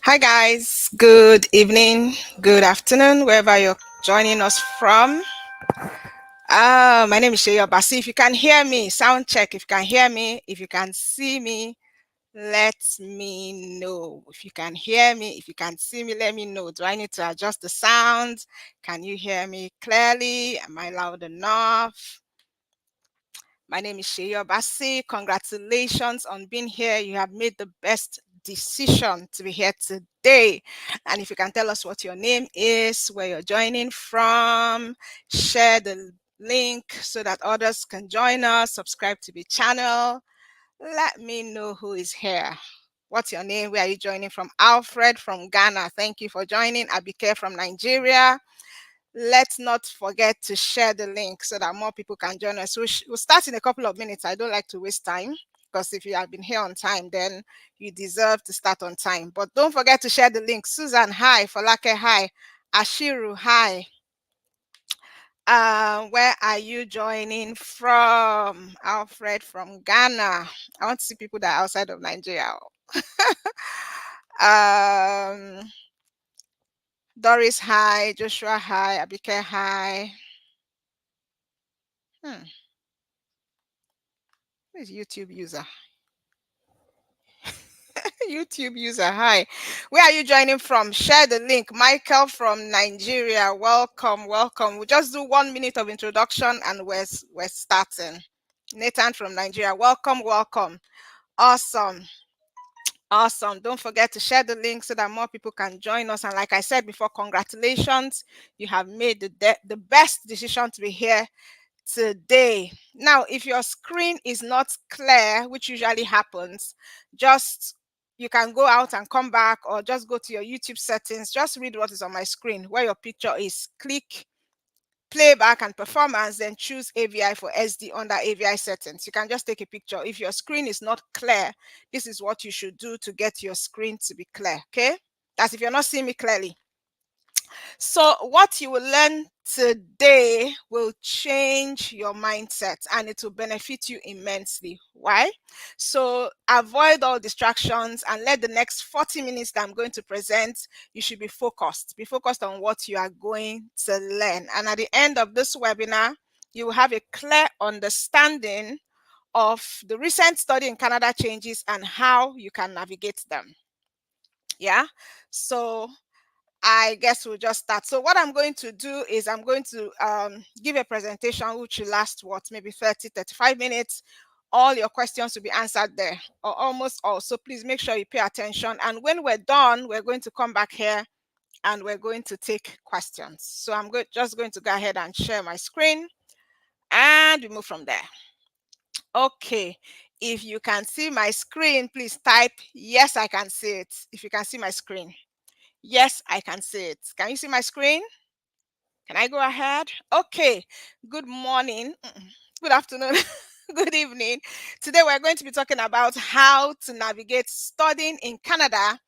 Hi, guys. Good evening, good afternoon, wherever you're joining us from. My name is Jaa Basi. If you can hear me, sound check. If you can hear me, if you can see me, let me know. If you can hear me, if you can see me, let me know. Do I need to adjust the sound? Can you hear me clearly? Am I loud enough? My name is Jaa Basi. Congratulations on being here. You have made the best decision to be here today. And if you can tell us what your name is, where you're joining from, share the link so that others can join us, subscribe to the channel. Let me know who is here. What's your name? Where are you joining from? Alfred from Ghana. Thank you for joining. Abike from Nigeria. Let's not forget to share the link so that more people can join us. We'll start in a couple of minutes. I don't like to waste time because if you have been here on time, then you deserve to start on time. But don't forget to share the link. Susan, hi. Folake, hi. Ashiru, hi. Where are you joining from? Alfred from Ghana. I want to see people that are outside of Nigeria. Doris, hi. Joshua, hi. Abike, hi. Who is YouTube user? YouTube user, hi. Where are you joining from? Share the link. Michael from Nigeria, welcome, welcome. We'll just do 1 minute of introduction and we're starting. Nathan from Nigeria, welcome, welcome. Awesome. Awesome. Don't forget to share the link so that more people can join us. And like I said before, congratulations. You have made the best decision to be here today. Now, if your screen is not clear, which usually happens, just you can go out and come back or just go to your YouTube settings. Just read what is on my screen where your picture is. Click playback and performance, then choose AVI for SD under AVI settings. You can just take a picture. If your screen is not clear, this is what you should do to get your screen to be clear. Okay, that's if you're not seeing me clearly. So what you will learn today will change your mindset and it will benefit you immensely. Why? So avoid all distractions and let the next 40 minutes that I'm going to present, you should be focused. Be focused on what you are going to learn. And at the end of this webinar, you will have a clear understanding of the recent study in Canada changes and how you can navigate them. Yeah. So I guess we'll just start. So what I'm going to do is I'm going to give a presentation which will last maybe 30-35 minutes. All your questions will be answered there, or almost all. So please make sure you pay attention. And when we're done, we're going to come back here and we're going to take questions. So I'm just going to go ahead and share my screen and we move from there. Okay. If you can see my screen, please type, yes, I can see it. If you can see my screen. Yes, I can see it. Can you see my screen? Can I go ahead? Okay. Good morning. Good afternoon. Good evening. Today we're going to be talking about how to navigate studying in Canada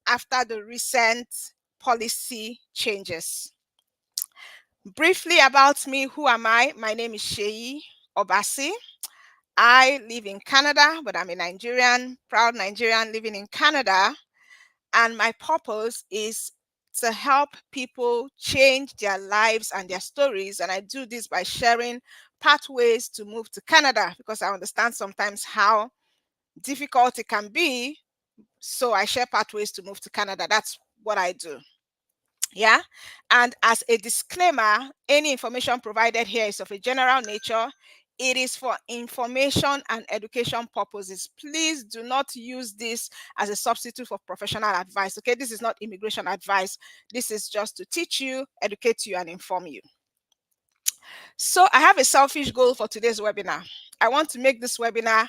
after the recent policy changes. Briefly about me, who am I? My name is Jaa Basi. I live in Canada, but I'm a Nigerian, proud Nigerian living in Canada. And my purpose is to help people change their lives and their stories. And I do this by sharing pathways to move to Canada because I understand sometimes how difficult it can be. So I share pathways to move to Canada. That's what I do. Yeah. And as a disclaimer, any information provided here is of a general nature. It is for information and education purposes. Please do not use this as a substitute for professional advice. Okay, this is not immigration advice. This is just to teach you, educate you, and inform you. So I have a selfish goal for today's webinar. I want to make this webinar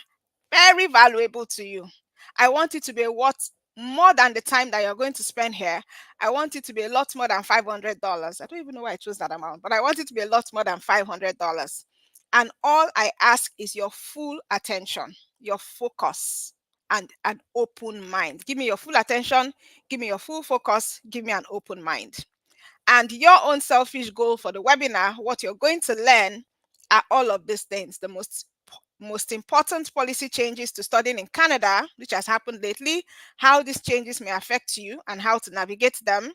very valuable to you. I want it to be worth more than the time that you're going to spend here. I want it to be a lot more than $500. I don't even know why I chose that amount, but I want it to be a lot more than $500. And all I ask is your full attention, your focus, and an open mind. Give me your full attention, give me your full focus, give me an open mind. And your own selfish goal for the webinar, what you're going to learn are all of these things. The most important policy changes to studying in Canada, which has happened lately, how these changes may affect you and how to navigate them,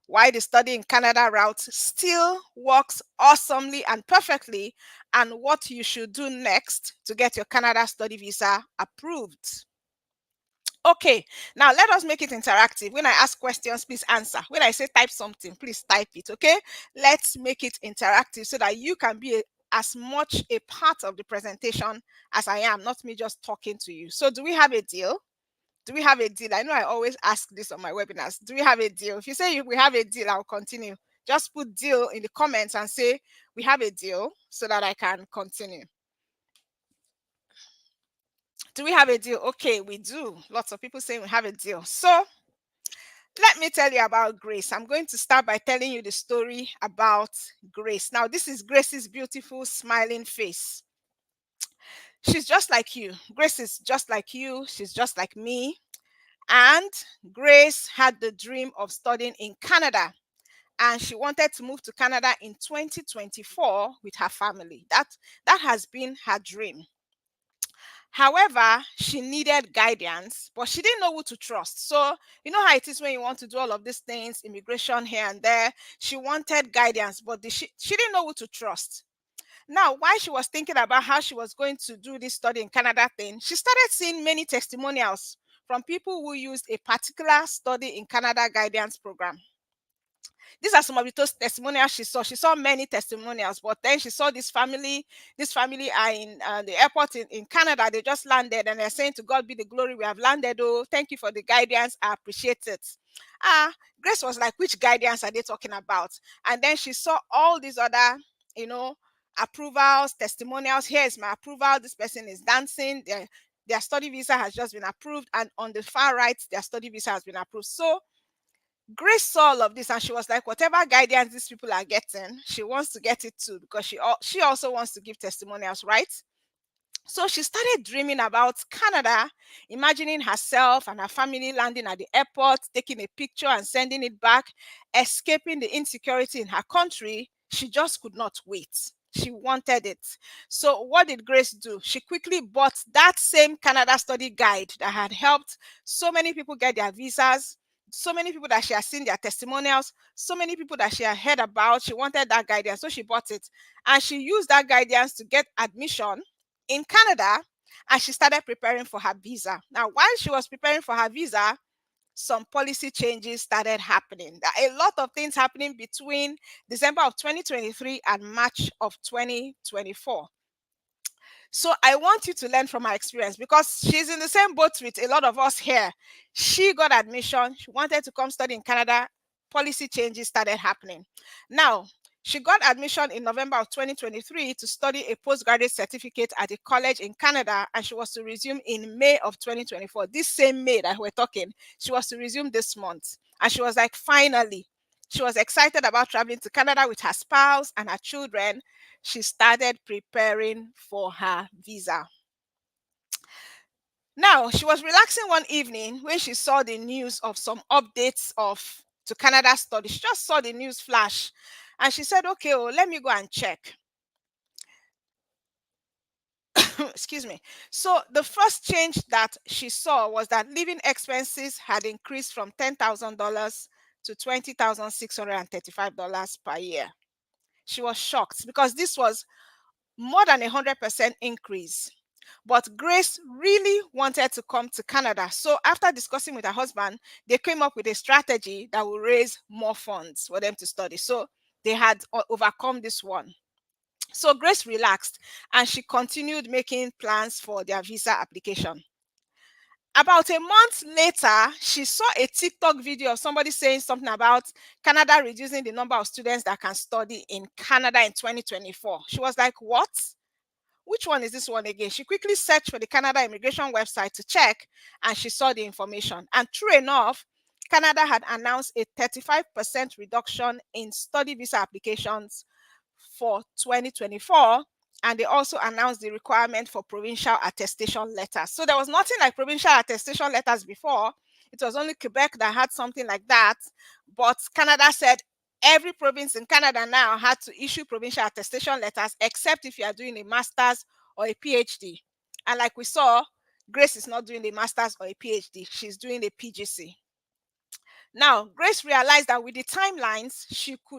why the study in Canada route still works awesomely and perfectly, and what you should do next to get your Canada study visa approved. Okay, now let us make it interactive. When I ask questions, please answer. When I say type something, please type it, okay? Let's make it interactive so that you can be as much a part of the presentation as I am, not me just talking to you. So do we have a deal? Do we have a deal? I know I always ask this on my webinars. Do we have a deal? If you say we have a deal, I'll continue. Just put deal in the comments and say we have a deal so that I can continue. Do we have a deal? Okay, we do. Lots of people saying we have a deal. So let me tell you about Grace. I'm going to start by telling you the story about Grace. Now, this is Grace's beautiful smiling face. She's just like you. Grace is just like you. She's just like me. And Grace had the dream of studying in Canada. And she wanted to move to Canada in 2024 with her family. That has been her dream. However, she needed guidance, but she didn't know who to trust. So, you know how it is when you want to do all of these things, immigration here and there. She wanted guidance, but she didn't know who to trust. Now, while she was thinking about how she was going to do this study in Canada thing, she started seeing many testimonials from people who used a particular study in Canada guidance program. These are some of those testimonials she saw. She saw many testimonials, but then she saw this family. This family are in the airport in Canada. They just landed and they're saying, "To God be the glory, we have landed. Oh, thank you for the guidance. I appreciate it." Grace was like, which guidance are they talking about? And then she saw all these other, you know, approvals, testimonials. Here is my approval. This person is dancing. Their study visa has just been approved. And on the far right, their study visa has been approved. So Grace saw all of this and she was like, whatever guidance these people are getting, she wants to get it too because she also wants to give testimonials, right? So she started dreaming about Canada, imagining herself and her family landing at the airport, taking a picture and sending it back, escaping the insecurity in her country. She just could not wait. She wanted it. So what did Grace do? She quickly bought that same Canada study guide that had helped so many people get their visas, so many people that she had seen their testimonials, so many people that she had heard about. She wanted that guidance, so she bought it. And she used that guidance to get admission in Canada, and she started preparing for her visa. Now, while she was preparing for her visa, some policy changes started happening. There are a lot of things happening between December of 2023 and March of 2024. So I want you to learn from her experience because she's in the same boat with a lot of us here. She got admission. She wanted to come study in Canada. Policy changes started happening. Now, she got admission in November of 2023 to study a postgraduate certificate at a college in Canada, and she was to resume in May of 2024. This same May that we're talking, she was to resume this month. And she was like, finally, she was excited about traveling to Canada with her spouse and her children. She started preparing for her visa. Now, she was relaxing one evening when she saw the news of some updates of to Canada study. She just saw the news flash and she said, okay, let me go and check. Excuse me. So the first change that she saw was that living expenses had increased from $10,000 to $20,635 per year. She was shocked because this was more than 100% increase. But Grace really wanted to come to Canada. So after discussing with her husband, they came up with a strategy that will raise more funds for them to study. So they had overcome this one. So Grace relaxed and she continued making plans for their visa application. About a month later, she saw a TikTok video of somebody saying something about Canada reducing the number of students that can study in Canada in 2024. She was like, what? Which one is this one again? She quickly searched for the Canada immigration website to check and she saw the information. And true enough, Canada had announced a 35% reduction in study visa applications for 2024. And they also announced the requirement for provincial attestation letters. So there was nothing like provincial attestation letters before. It was only Quebec that had something like that. But Canada said every province in Canada now had to issue provincial attestation letters, except if you are doing a master's or a PhD. And like we saw, Grace is not doing a master's or a PhD. She's doing a PGC. Now, Grace realized that with the timelines,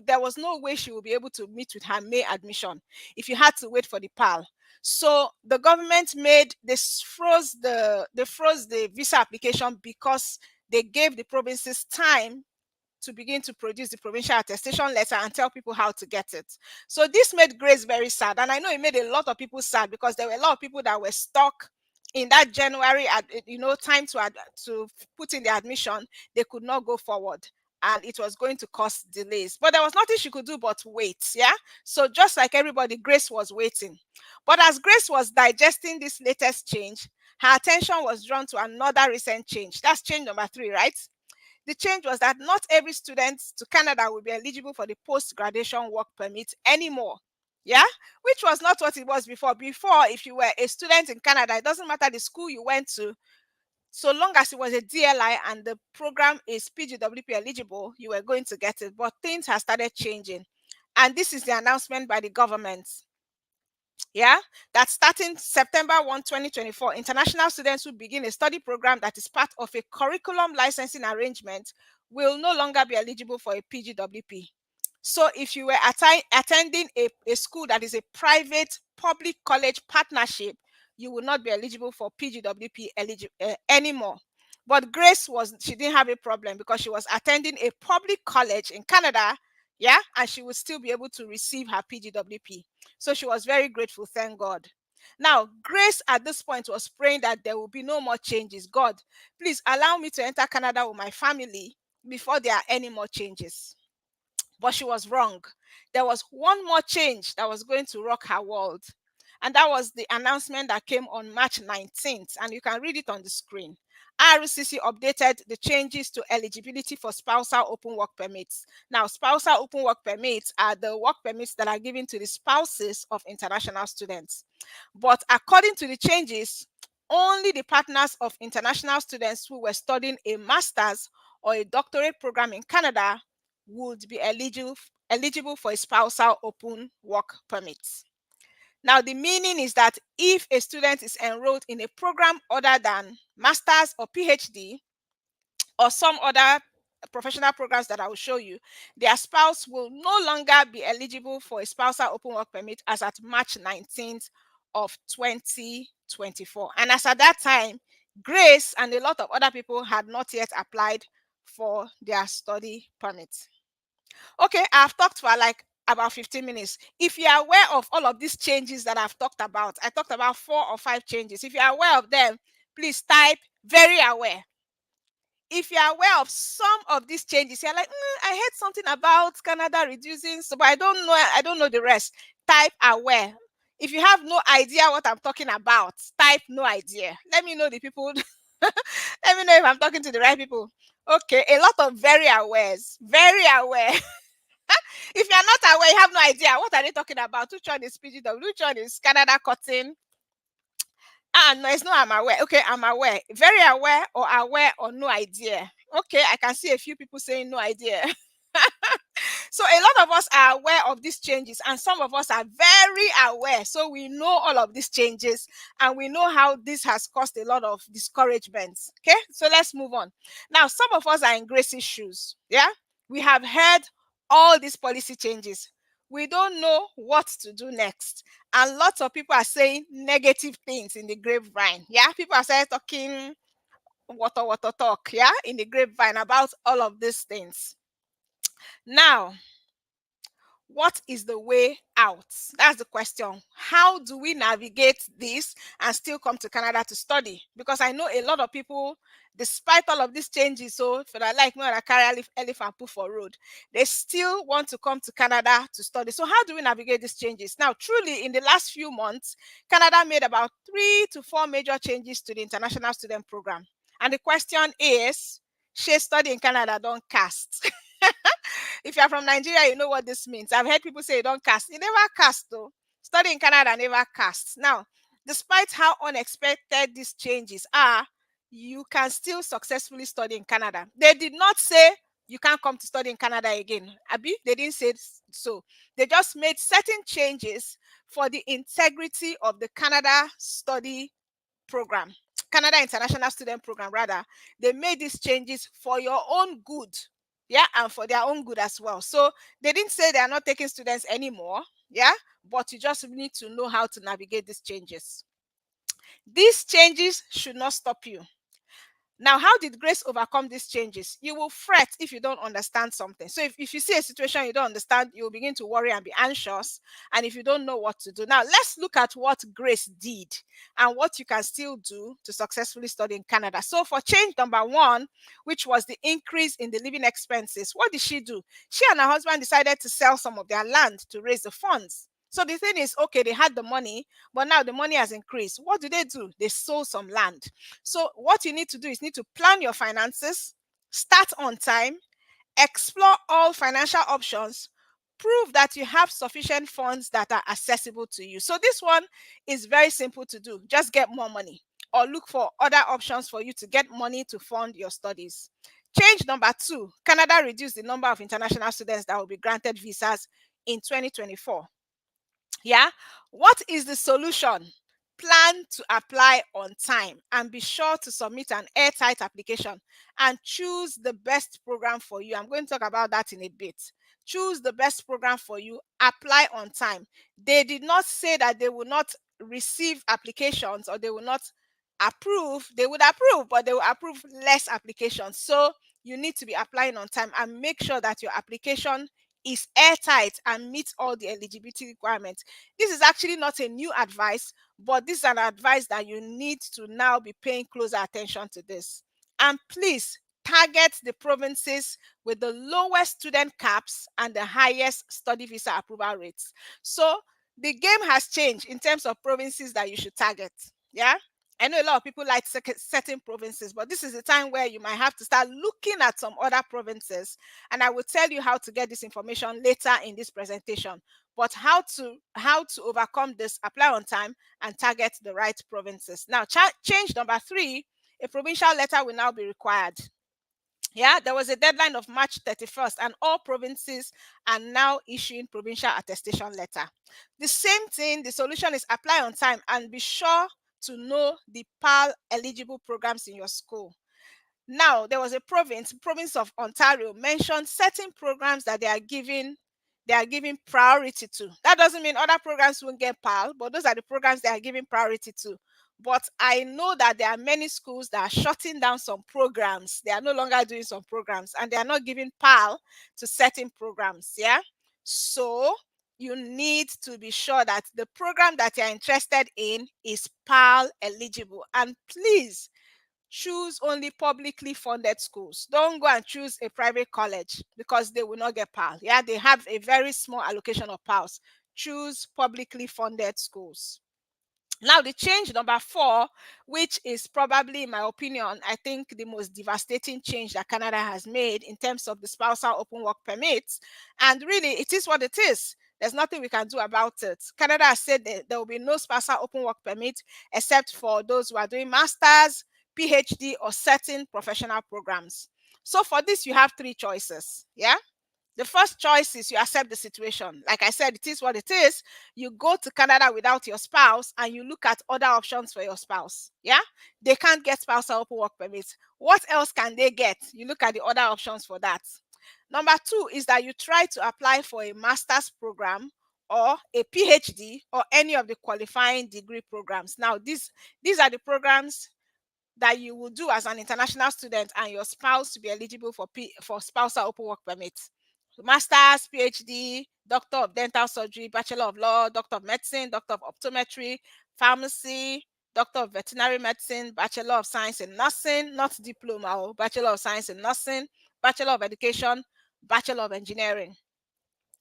there was no way she would be able to meet with her May admission if you had to wait for the PAL. So the government they froze the visa application because they gave the provinces time to begin to produce the provincial attestation letter and tell people how to get it. So this made Grace very sad. And I know it made a lot of people sad because there were a lot of people that were stuck in that January, time to put in the admission. They could not go forward. And it was going to cause delays. But there was nothing she could do but wait. Yeah. So just like everybody, Grace was waiting. But as Grace was digesting this latest change, her attention was drawn to another recent change. That's change number 3, right? The change was that not every student to Canada will be eligible for the post-graduation work permit anymore. Yeah, which was not what it was before. Before, if you were a student in Canada, it doesn't matter the school you went to, so long as it was a DLI and the program is PGWP eligible, you were going to get it. But things have started changing. And this is the announcement by the government. Yeah, that starting September 1, 2024, international students who begin a study program that is part of a curriculum licensing arrangement will no longer be eligible for a PGWP. So if you were attending a school that is a private public college partnership, you will not be eligible for PGWP anymore. But Grace she didn't have a problem because she was attending a public college in Canada, yeah, and she would still be able to receive her PGWP. So she was very grateful, thank God. Now, Grace at this point was praying that there will be no more changes. God, please allow me to enter Canada with my family before there are any more changes. But she was wrong. There was one more change that was going to rock her world. And that was the announcement that came on March 19th. And you can read it on the screen. RCC updated the changes to eligibility for spousal open work permits. Now, spousal open work permits are the work permits that are given to the spouses of international students. But according to the changes, only the partners of international students who were studying a master's or a doctorate program in Canada would be eligible for a spousal open work permit. Now, the meaning is that if a student is enrolled in a program other than master's or PhD or some other professional programs that I will show you, their spouse will no longer be eligible for a spousal open work permit as at March 19th of 2024. And as at that time, Grace and a lot of other people had not yet applied for their study permit. Okay, I've talked for like about 15 minutes. If you are aware of all of these changes that I've talked about, I talked about 4 or 5 changes. If you are aware of them, please type very aware. If you're aware of some of these changes, you're like, I heard something about Canada reducing, so but I don't know the rest. Type aware. If you have no idea what I'm talking about, type no idea. Let me know the people. Let me know if I'm talking to the right people. Okay, a lot of very awares. Very aware. If you're not aware, you have no idea. What are they talking about? Which one is PGW? Which one is Canada cotton? No, it's not I'm aware. Okay, I'm aware. Very aware or no idea. Okay, I can see a few people saying no idea. So a lot of us are aware of these changes, and some of us are very aware. So we know all of these changes, and we know how this has caused a lot of discouragements. Okay, so let's move on. Now, some of us are in Grace's shoes. Yeah, we have heard all these policy changes. We don't know what to do next. And lots of people are saying negative things in the grapevine. Yeah, people are saying talking water talk, yeah, in the grapevine about all of these things. Now, what is the way out? That's the question. How do we navigate this and still come to Canada to study? Because I know a lot of people, despite all of these changes, so for that, like me, I carry elephant put for road, they still want to come to Canada to study. So how do we navigate these changes? Now, truly, in the last few months, Canada made about 3 to 4 major changes to the international student program. And the question is, should study in Canada don't cast? If you're from Nigeria, you know what this means. I've heard people say you don't cast. You never cast though. Study in Canada never casts. Now, despite how unexpected these changes are, you can still successfully study in Canada. They did not say you can't come to study in Canada again. Abi, they didn't say so. They just made certain changes for the integrity of the Canada study program, Canada International Student Program, rather, they made these changes for your own good. Yeah, and for their own good as well. So they didn't say they are not taking students anymore. Yeah, but you just need to know how to navigate these changes. These changes should not stop you. Now, how did Grace overcome these changes? You will fret if you don't understand something. So if you see a situation you don't understand, you will begin to worry and be anxious. And if you don't know what to do. Now, let's look at what Grace did and what you can still do to successfully study in Canada. So for change number one, which was the increase in the living expenses, what did she do? She and her husband decided to sell some of their land to raise the funds. So the thing is, okay, they had the money, but now the money has increased. What do? They sold some land. So what you need to do is need to plan your finances, start on time, explore all financial options, prove that you have sufficient funds that are accessible to you. So this one is very simple to do. Just get more money or look for other options for you to get money to fund your studies. Change number two, Canada reduced the number of international students that will be granted visas in 2024. Yeah. What is the solution? Plan to apply on time and be sure to submit an airtight application and choose the best program for you. I'm going to talk about that in a bit. Choose the best program for you, apply on time. They did not say that they will not receive applications or they will not approve. They would approve, but they will approve less applications. So you need to be applying on time and make sure that your application is airtight and meets all the eligibility requirements. This is actually not a new advice, but this is an advice that you need to now be paying closer attention to this. And please target the provinces with the lowest student caps and the highest study visa approval rates. So the game has changed in terms of provinces that you should target. Yeah. I know a lot of people like certain provinces, but this is the time where you might have to start looking at some other provinces. And I will tell you how to get this information later in this presentation. But how to overcome this, apply on time and target the right provinces. Now, change number three, a provincial letter will now be required. Yeah, there was a deadline of March 31st, and all provinces are now issuing provincial attestation letter. The same thing, the solution is apply on time and be sure to know the PAL eligible programs in your school. Now, there was a province of Ontario mentioned certain programs that they are giving priority to. That doesn't mean other programs won't get PAL, but those are the programs they are giving priority to. But I know that there are many schools that are shutting down some programs. They are no longer doing some programs and they are not giving PAL to certain programs. Yeah. So you need to be sure that the program that you're interested in is PAL eligible. And please choose only publicly funded schools. Don't go and choose a private college because they will not get PAL. Yeah, they have a very small allocation of PALs. Choose publicly funded schools. Now, the change number four, which is probably, in my opinion, I think the most devastating change that Canada has made in terms of the spousal open work permits. And really, it is what it is. There's nothing we can do about it. Canada has said that there will be no spousal open work permit except for those who are doing masters, PhD, or certain professional programs. So for this, you have three choices. Yeah. The first choice is you accept the situation. Like I said, it is what it is. You go to Canada without your spouse and you look at other options for your spouse. Yeah, they can't get spousal open work permits. What else can they get? You look at the other options for that. Number two is that you try to apply for a master's program or a PhD or any of the qualifying degree programs. Now, these are the programs that you will do as an international student and your spouse to be eligible for spousal open work permits. Master's, PhD, Doctor of Dental Surgery, Bachelor of Law, Doctor of Medicine, Doctor of Optometry, Pharmacy, Doctor of Veterinary Medicine, Bachelor of Science in Nursing, not diploma, or Bachelor of Science in Nursing, Bachelor of Education, Bachelor of Engineering.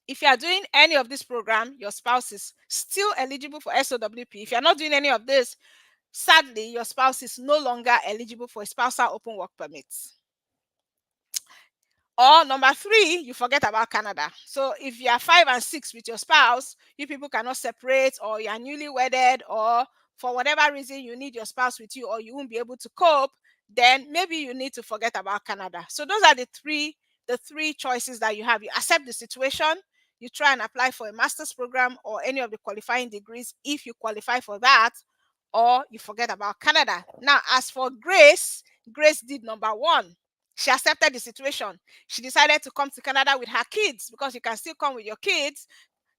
If you are doing any of this program, your spouse is still eligible for SOWP. If you're not doing any of this, sadly, your spouse is no longer eligible for a spousal open work permit. Or number three, you forget about Canada. So if you are 5 and 6 with your spouse, you people cannot separate, or you are newly wedded, or for whatever reason you need your spouse with you, or you won't be able to cope, then maybe you need to forget about Canada. So those are the three choices that you have. You accept the situation, you try and apply for a master's program or any of the qualifying degrees if you qualify for that, or you forget about Canada. Now, as for Grace, Grace did number one. She accepted the situation. She decided to come to Canada with her kids because you can still come with your kids.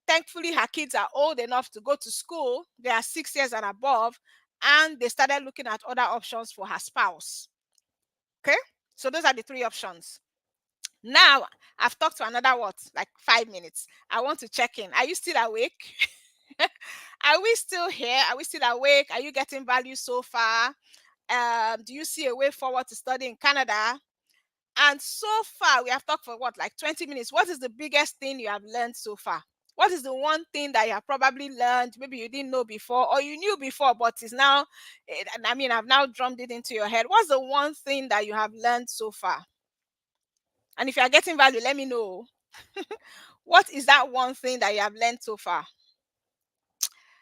Thankfully, her kids are old enough to go to school. They are 6 years and above, and they started looking at other options for her spouse. Okay, so those are the three options. Now, I've talked to another what, like 5 minutes. I want to check in. Are you still awake? Are we still here? Are we still awake? Are you getting value so far? Do you see a way forward to study in Canada? And so far, we have talked for what, like 20 minutes. What is the biggest thing you have learned so far? What is the one thing that you have probably learned, maybe you didn't know before, or you knew before, but is now, I mean, I've now drummed it into your head. What's the one thing that you have learned so far? And if you are getting value, let me know. What is that one thing that you have learned so far?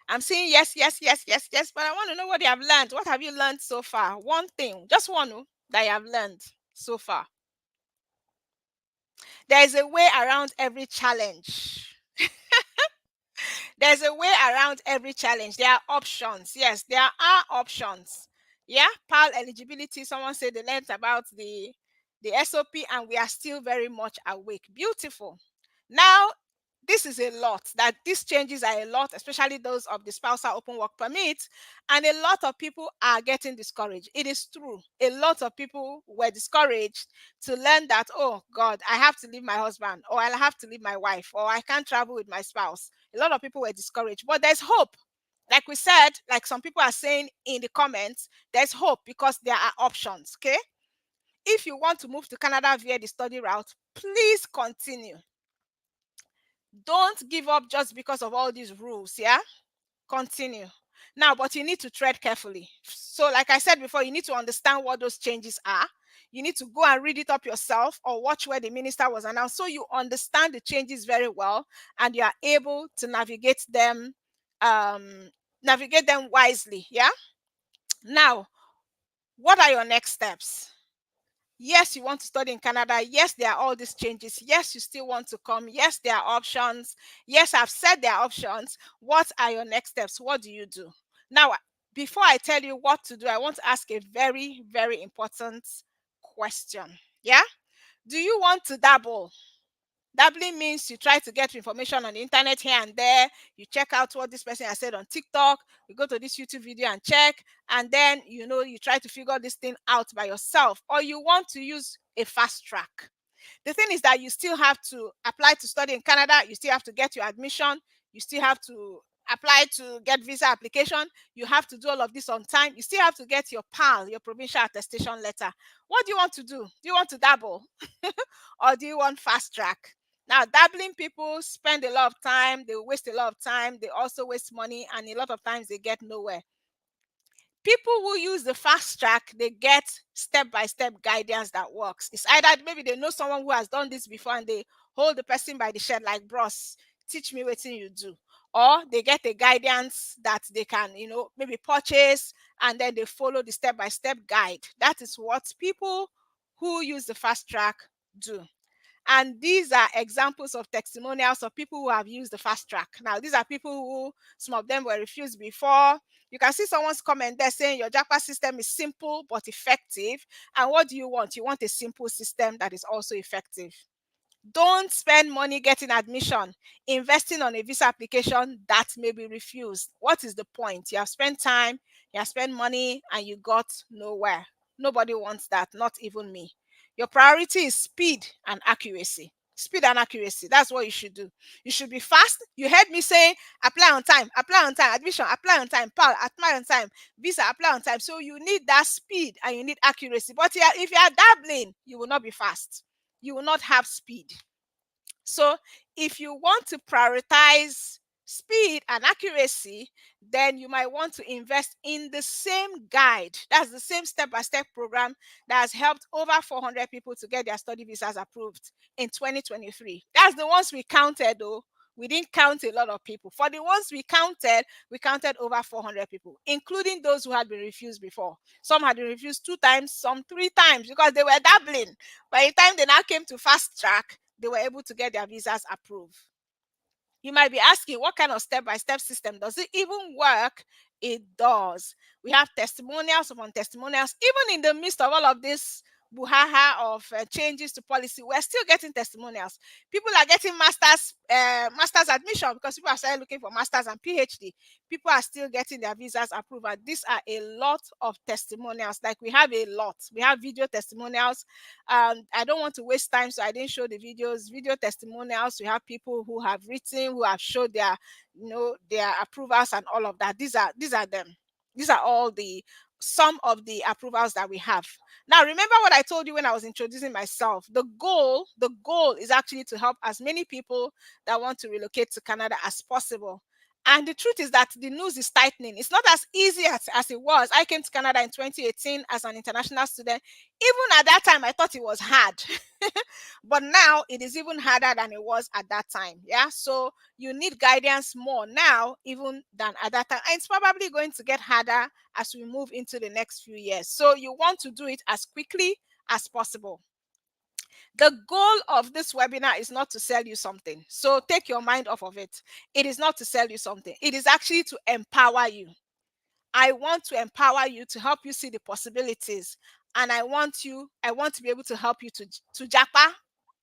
I'm saying yes, yes, yes, yes, yes, but I want to know what you have learned. What have you learned so far? One thing, just one that you have learned so far. There is a way around every challenge. There's a way around every challenge. There are options. Yes, there are options. Yeah, PAL eligibility. Someone said they learned about the SOP, and we are still very much awake. Beautiful. Now, this is a lot. That these changes are a lot, especially those of the spousal open work permit, and a lot of people are getting discouraged. It is true. A lot of people were discouraged to learn that, oh God, I have to leave my husband, or I have to leave my wife, or I can't travel with my spouse. A lot of people were discouraged, but there's hope. Like we said, like some people are saying in the comments, there's hope because there are options. Okay, if you want to move to Canada via the study route, please continue. Don't give up just because of all these rules. Yeah, continue. Now, but you need to tread carefully. So, like I said before, you need to understand what those changes are. You need to go and read it up yourself or watch where the minister was announced, so you understand the changes very well and you are able to um navigate them wisely. Yeah. Now, what are your next steps? Yes, you want to study in Canada. Yes, there are all these changes. Yes, you still want to come. Yes, there are options. Yes, I've said there are options. What are your next steps? What do you do? Now, before I tell you what to do, I want to ask a very, very important question. Yeah? Do you want to dabble? Dabbling means you try to get information on the internet here and there. You check out what this person has said on TikTok. You go to this YouTube video and check. And then, you try to figure this thing out by yourself. Or you want to use a fast track. The thing is that you still have to apply to study in Canada. You still have to get your admission. You still have to apply to get visa application. You have to do all of this on time. You still have to get your PAL, your provincial attestation letter. What do you want to do? Do you want to dabble? Or do you want fast track? Now, dabbling people spend a lot of time, they waste a lot of time, they also waste money, and a lot of times they get nowhere. People who use the fast track, they get step-by-step guidance that works. It's either maybe they know someone who has done this before and they hold the person by the shirt like, bros, teach me what you do. Or they get a guidance that they can, maybe purchase, and then they follow the step-by-step guide. That is what people who use the fast track do. And these are examples of testimonials of people who have used the fast track. Now, these are people who, some of them were refused before. You can see someone's comment there saying your Japa system is simple but effective. And what do you want? You want a simple system that is also effective. Don't spend money getting admission, investing on a visa application that may be refused. What is the point? You have spent time, you have spent money, and you got nowhere. Nobody wants that, not even me. Your priority is speed and accuracy. Speed and accuracy. That's what you should do. You should be fast. You heard me say apply on time, admission, apply on time, PAL, apply on time, visa, apply on time. So you need that speed and you need accuracy. But if you are dabbling, you will not be fast. You will not have speed. So if you want to prioritize speed and accuracy, then you might want to invest in the same guide. That's the same step-by-step program that has helped over 400 people to get their study visas approved in 2023. That's the ones we counted, though. We didn't count a lot of people. For the ones we counted over 400 people, including those who had been refused before. Some had been refused 2 times, some 3 times, because they were dabbling. By the time they now came to fast track, they were able to get their visas approved. You might be asking, what kind of step-by-step system? Does it even work? It does. We have testimonials upon testimonials. Even in the midst of all of this buhaha of changes to policy, we're still getting testimonials. People are getting masters admission because people are started looking for masters and PhD. People are still getting their visas approved. And these are a lot of testimonials. Like, we have a lot. We have video testimonials. I don't want to waste time, so I didn't show the videos. Video testimonials. We have people who have written, who have showed their, their approvals and all of that. These are them. These are all the some of the approvals that we have. Now, remember what I told you when I was introducing myself. The goal is actually to help as many people that want to relocate to Canada as possible. And the truth is that the news is tightening. It's not as easy as it was. I came to Canada in 2018 as an international student. Even at that time, I thought it was hard. But now it is even harder than it was at that time. Yeah. So you need guidance more now, even than at that time. And it's probably going to get harder as we move into the next few years. So you want to do it as quickly as possible. The goal of this webinar is not to sell you something. So take your mind off of it. It is not to sell you something. It is actually to empower you. I want to empower you, to help you see the possibilities. And I want to be able to help you to Japa,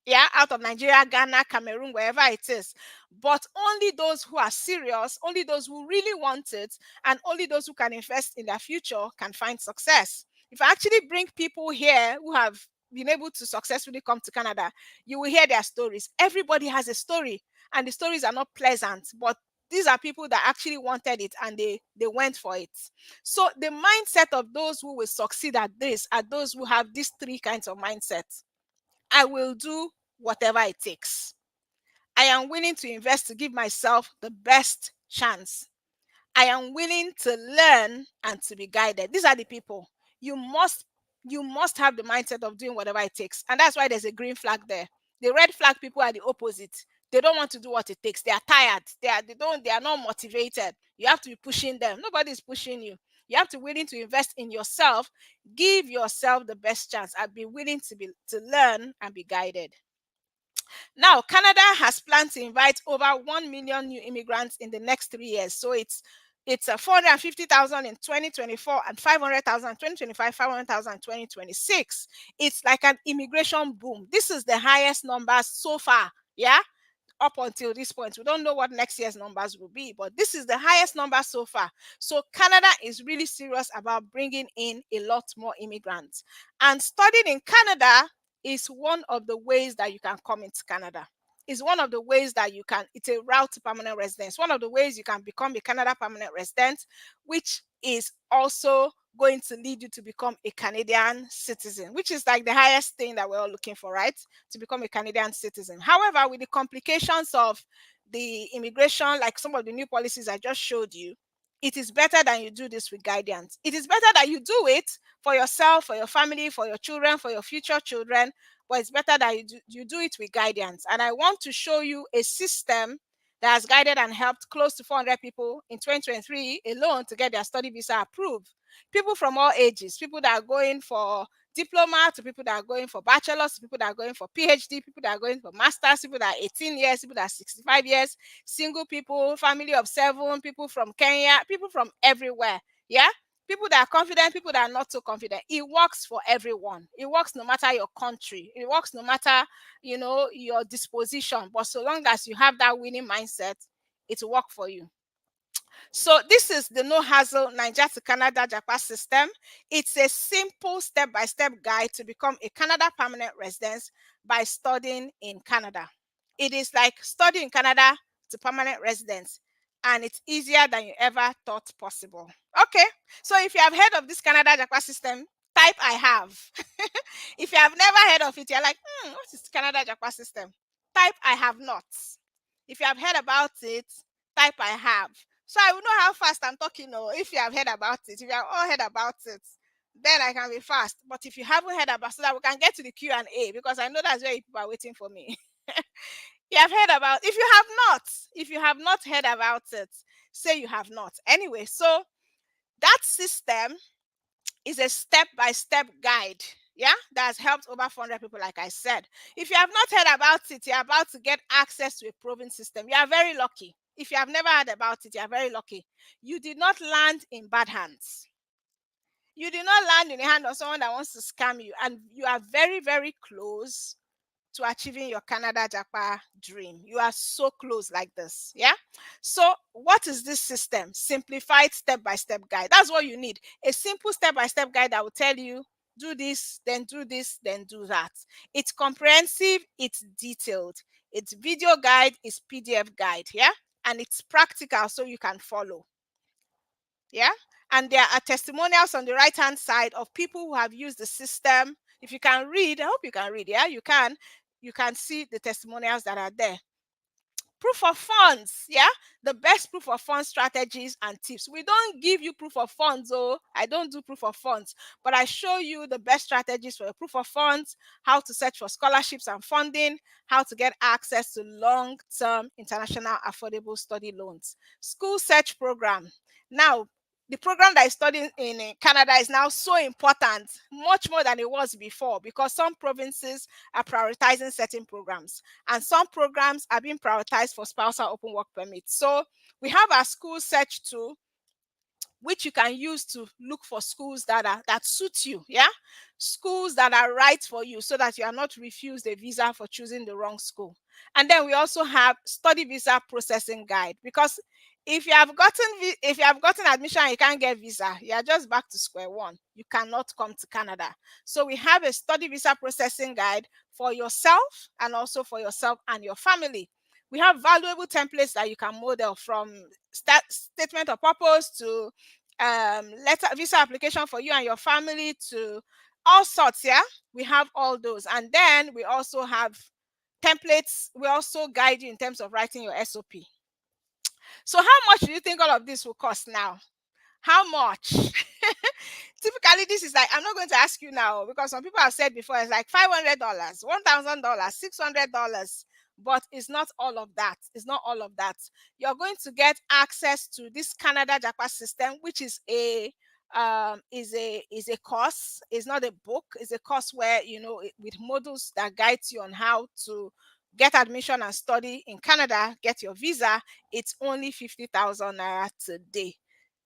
yeah, out of Nigeria, Ghana, Cameroon, wherever it is. But only those who are serious, only those who really want it, and only those who can invest in their future can find success. If I actually bring people here who have been able to successfully come to Canada, you will hear their stories. Everybody has a story, and the stories are not pleasant, but these are people that actually wanted it and they went for it. So the mindset of those who will succeed at this are those who have these three kinds of mindsets. I will do whatever it takes. I am willing to invest to give myself the best chance. I am willing to learn and to be guided. These are the people. You must you must have the mindset of doing whatever it takes. And that's why there's a green flag there. The red flag people are the opposite. They don't want to do what it takes. They are tired. They are not motivated. You have to be pushing them. Nobody is pushing you. You have to be willing to invest in yourself. Give yourself the best chance and be willing to learn and be guided. Now, Canada has planned to invite over 1 million new immigrants in the next 3 years. So it's 450,000 in 2024 and 500,000 in 2025, 500,000 in 2026. It's like an immigration boom. This is the highest numbers so far. Yeah, up until this point. We don't know what next year's numbers will be, but this is the highest number so far. So Canada is really serious about bringing in a lot more immigrants. And studying in Canada is one of the ways that you can come into Canada. Is one of the ways that you can, it's a route to permanent residence. One of the ways you can become a Canada permanent resident, which is also going to lead you to become a Canadian citizen, which is like the highest thing that we're all looking for, right? To become a Canadian citizen. However, with the complications of the immigration, like some of the new policies I just showed you, it is better that you do this with guidance. It is better that you do it for yourself, for your family, for your children, for your future children, but it's better that you do it with guidance. And I want to show you a system that has guided and helped close to 400 people in 2023 alone to get their study visa approved. People from all ages, people that are going for diploma, to people that are going for bachelor's, to people that are going for PhD, people that are going for masters, people that are 18 years, people that are 65 years, single people, family of 7, people from Kenya, people from everywhere. Yeah. People that are confident, people that are not so confident. It works for everyone. It works no matter your country. It works no matter, your disposition. But so long as you have that winning mindset, it will work for you. So this is the no hassle Niger to Canada Japa system. It's a simple step-by-step guide to become a Canada permanent resident by studying in Canada. It is like studying in Canada to permanent residence, and it's easier than you ever thought possible. Okay, so if you have heard of this Canada Japa system, type I have. If you have never heard of it, you're like, what is Canada Japa system? Type I have not. If you have heard about it, type I have. So I will know how fast I'm talking, or if you have heard about it. If you have all heard about it, then I can be fast. But if you haven't heard about it, so that we can get to the Q&A, because I know that's where people are waiting for me. You have heard about, if you have not heard about it, say you have not. Anyway, so that system is a step-by-step guide Yeah, that's helped over 400 people, like I said. If you have not heard about it, you're about to get access to a proven system. You are very lucky. If you have never heard about it, you are very lucky. You did not land in bad hands. You did not land in the hand of someone that wants to scam you, and you are very, very close to achieving your Canada Japa dream. You are so close like this. Yeah. So, what is this system? Simplified step-by-step guide. That's what you need. A simple step-by-step guide that will tell you do this, then do this, then do that. It's comprehensive, it's detailed. It's video guide, it's PDF guide. Yeah. And it's practical so you can follow. Yeah. And there are testimonials on the right hand side of people who have used the system. If you can read, I hope you can read. Yeah, you can see the testimonials that are there. Proof of funds, yeah, the best proof of funds strategies and tips. We don't give you proof of funds. Oh, I don't do proof of funds, but I show you the best strategies for a proof of funds, how to search for scholarships and funding, how to get access to long-term international affordable study loans. School search program. Now, the program that I studied in Canada is now so important, much more than it was before, because some provinces are prioritizing certain programs, and some programs are being prioritized for spousal open work permits. So we have our school search tool, which you can use to look for schools that suit you. Yeah, schools that are right for you, so that you are not refused a visa for choosing the wrong school. And then we also have study visa processing guide, because if you have gotten admission and you can't get visa, you are just back to square one. You cannot come to Canada. So we have a study visa processing guide for yourself, and also for yourself and your family. We have valuable templates that you can model, from statement of purpose to letter visa application for you and your family, to all sorts. Yeah, we have all those. And then we also have templates. We also guide you in terms of writing your SOP. So how much do you think all of this will cost now? How much? Typically, this is like, I'm not going to ask you now, because some people have said before it's like $500, $1,000, $600, but it's not all of that. It's not all of that. You're going to get access to this Canada Japa system, which is a course. It's not a book. It's a course where, with modules that guides you on how to get admission and study in Canada, get your visa. It's only 50,000 naira today.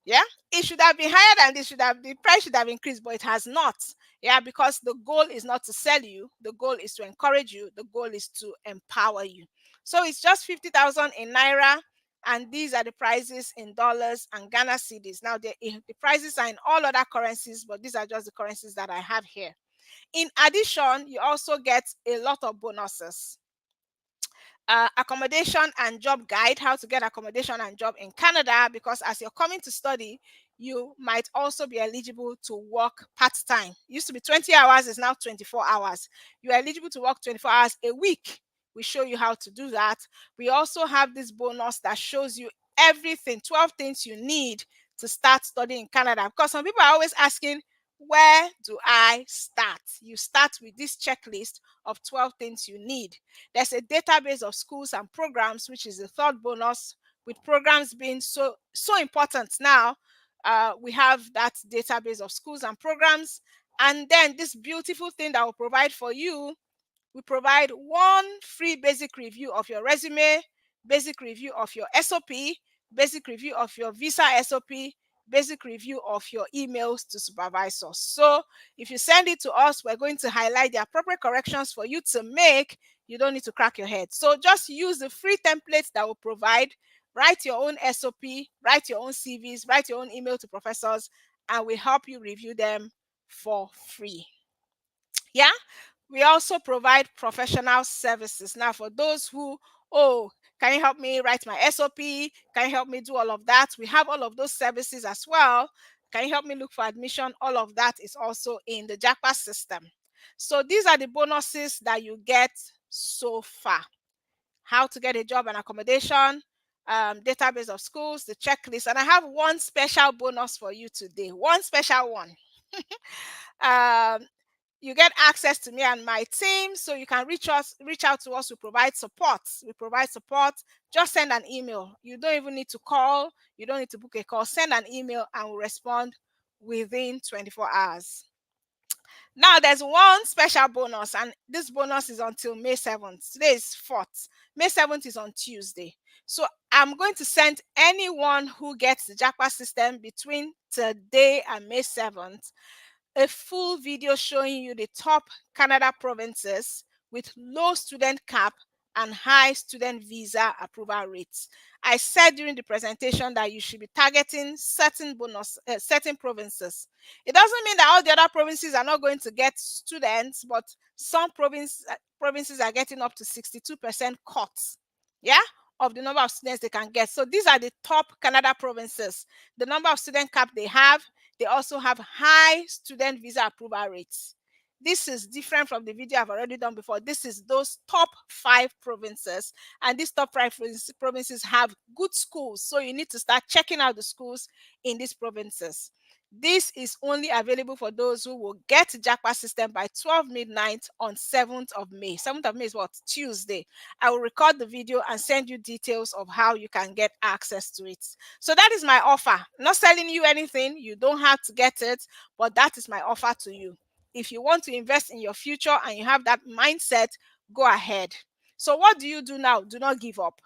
Yeah, it should have been higher than this. The price should have increased, but it has not. Yeah, because the goal is not to sell you, the goal is to encourage you, the goal is to empower you. So it's just 50,000 in naira, and these are the prices in dollars and Ghana cedis. Now the prices are in all other currencies, but these are just the currencies that I have here. In addition, you also get a lot of bonuses. Accommodation and job guide, how to get accommodation and job in Canada, because as you're coming to study, you might also be eligible to work part-time. It used to be 20 hours, is now 24 hours. You're eligible to work 24 hours a week. We show you how to do that. We also have this bonus that shows you everything, 12 things you need to start studying in Canada, because some people are always asking, where do I start? You start with this checklist of 12 things you need. There's a database of schools and programs, which is the third bonus, with programs being so important now. We have that database of schools and programs. And then this beautiful thing that will provide for you, we provide one free basic review of your resume, basic review of your SOP, basic review of your visa SOP, basic review of your emails to supervisors. So if you send it to us, we're going to highlight the appropriate corrections for you to make. You don't need to crack your head. So just use the free templates that will provide. Write your own SOP, write your own CVs, write your own email to professors, and we help you review them for free. Yeah, we also provide professional services. Now, for those who, oh, can you help me write my SOP? Can you help me do all of that? We have all of those services as well. Can you help me look for admission? All of that is also in the Japa system. So these are the bonuses that you get so far. How to get a job and accommodation, database of schools, the checklist. And I have one special bonus for you today. One special one. You get access to me and my team, so you can reach out to us. We provide support. Just send an email. You don't even need to call. You don't need to book a call. Send an email and we'll respond within 24 hours. Now there's one special bonus, and this bonus is until May 7th. Today is 4th. May 7th is on Tuesday. So I'm going to send anyone who gets the Japa system between today and May 7th a full video showing you the top Canada provinces with low student cap and high student visa approval rates. I said during the presentation that you should be targeting certain provinces. It doesn't mean that all the other provinces are not going to get students, but some provinces are getting up to 62% cuts. Yeah, of the number of students they can get. So these are the top Canada provinces. The number of student cap they have, they also have high student visa approval rates. This is different from the video I've already done before. This is those top 5 provinces, and these top 5 provinces have good schools. So you need to start checking out the schools in these provinces. This is only available for those who will get Japa system by 12 midnight on 7th of May. 7th of May is what? Tuesday. I will record the video and send you details of how you can get access to it. So that is my offer. I'm not selling you anything. You don't have to get it, but that is my offer to you. If you want to invest in your future and you have that mindset, go ahead. So what do you do now? Do not give up.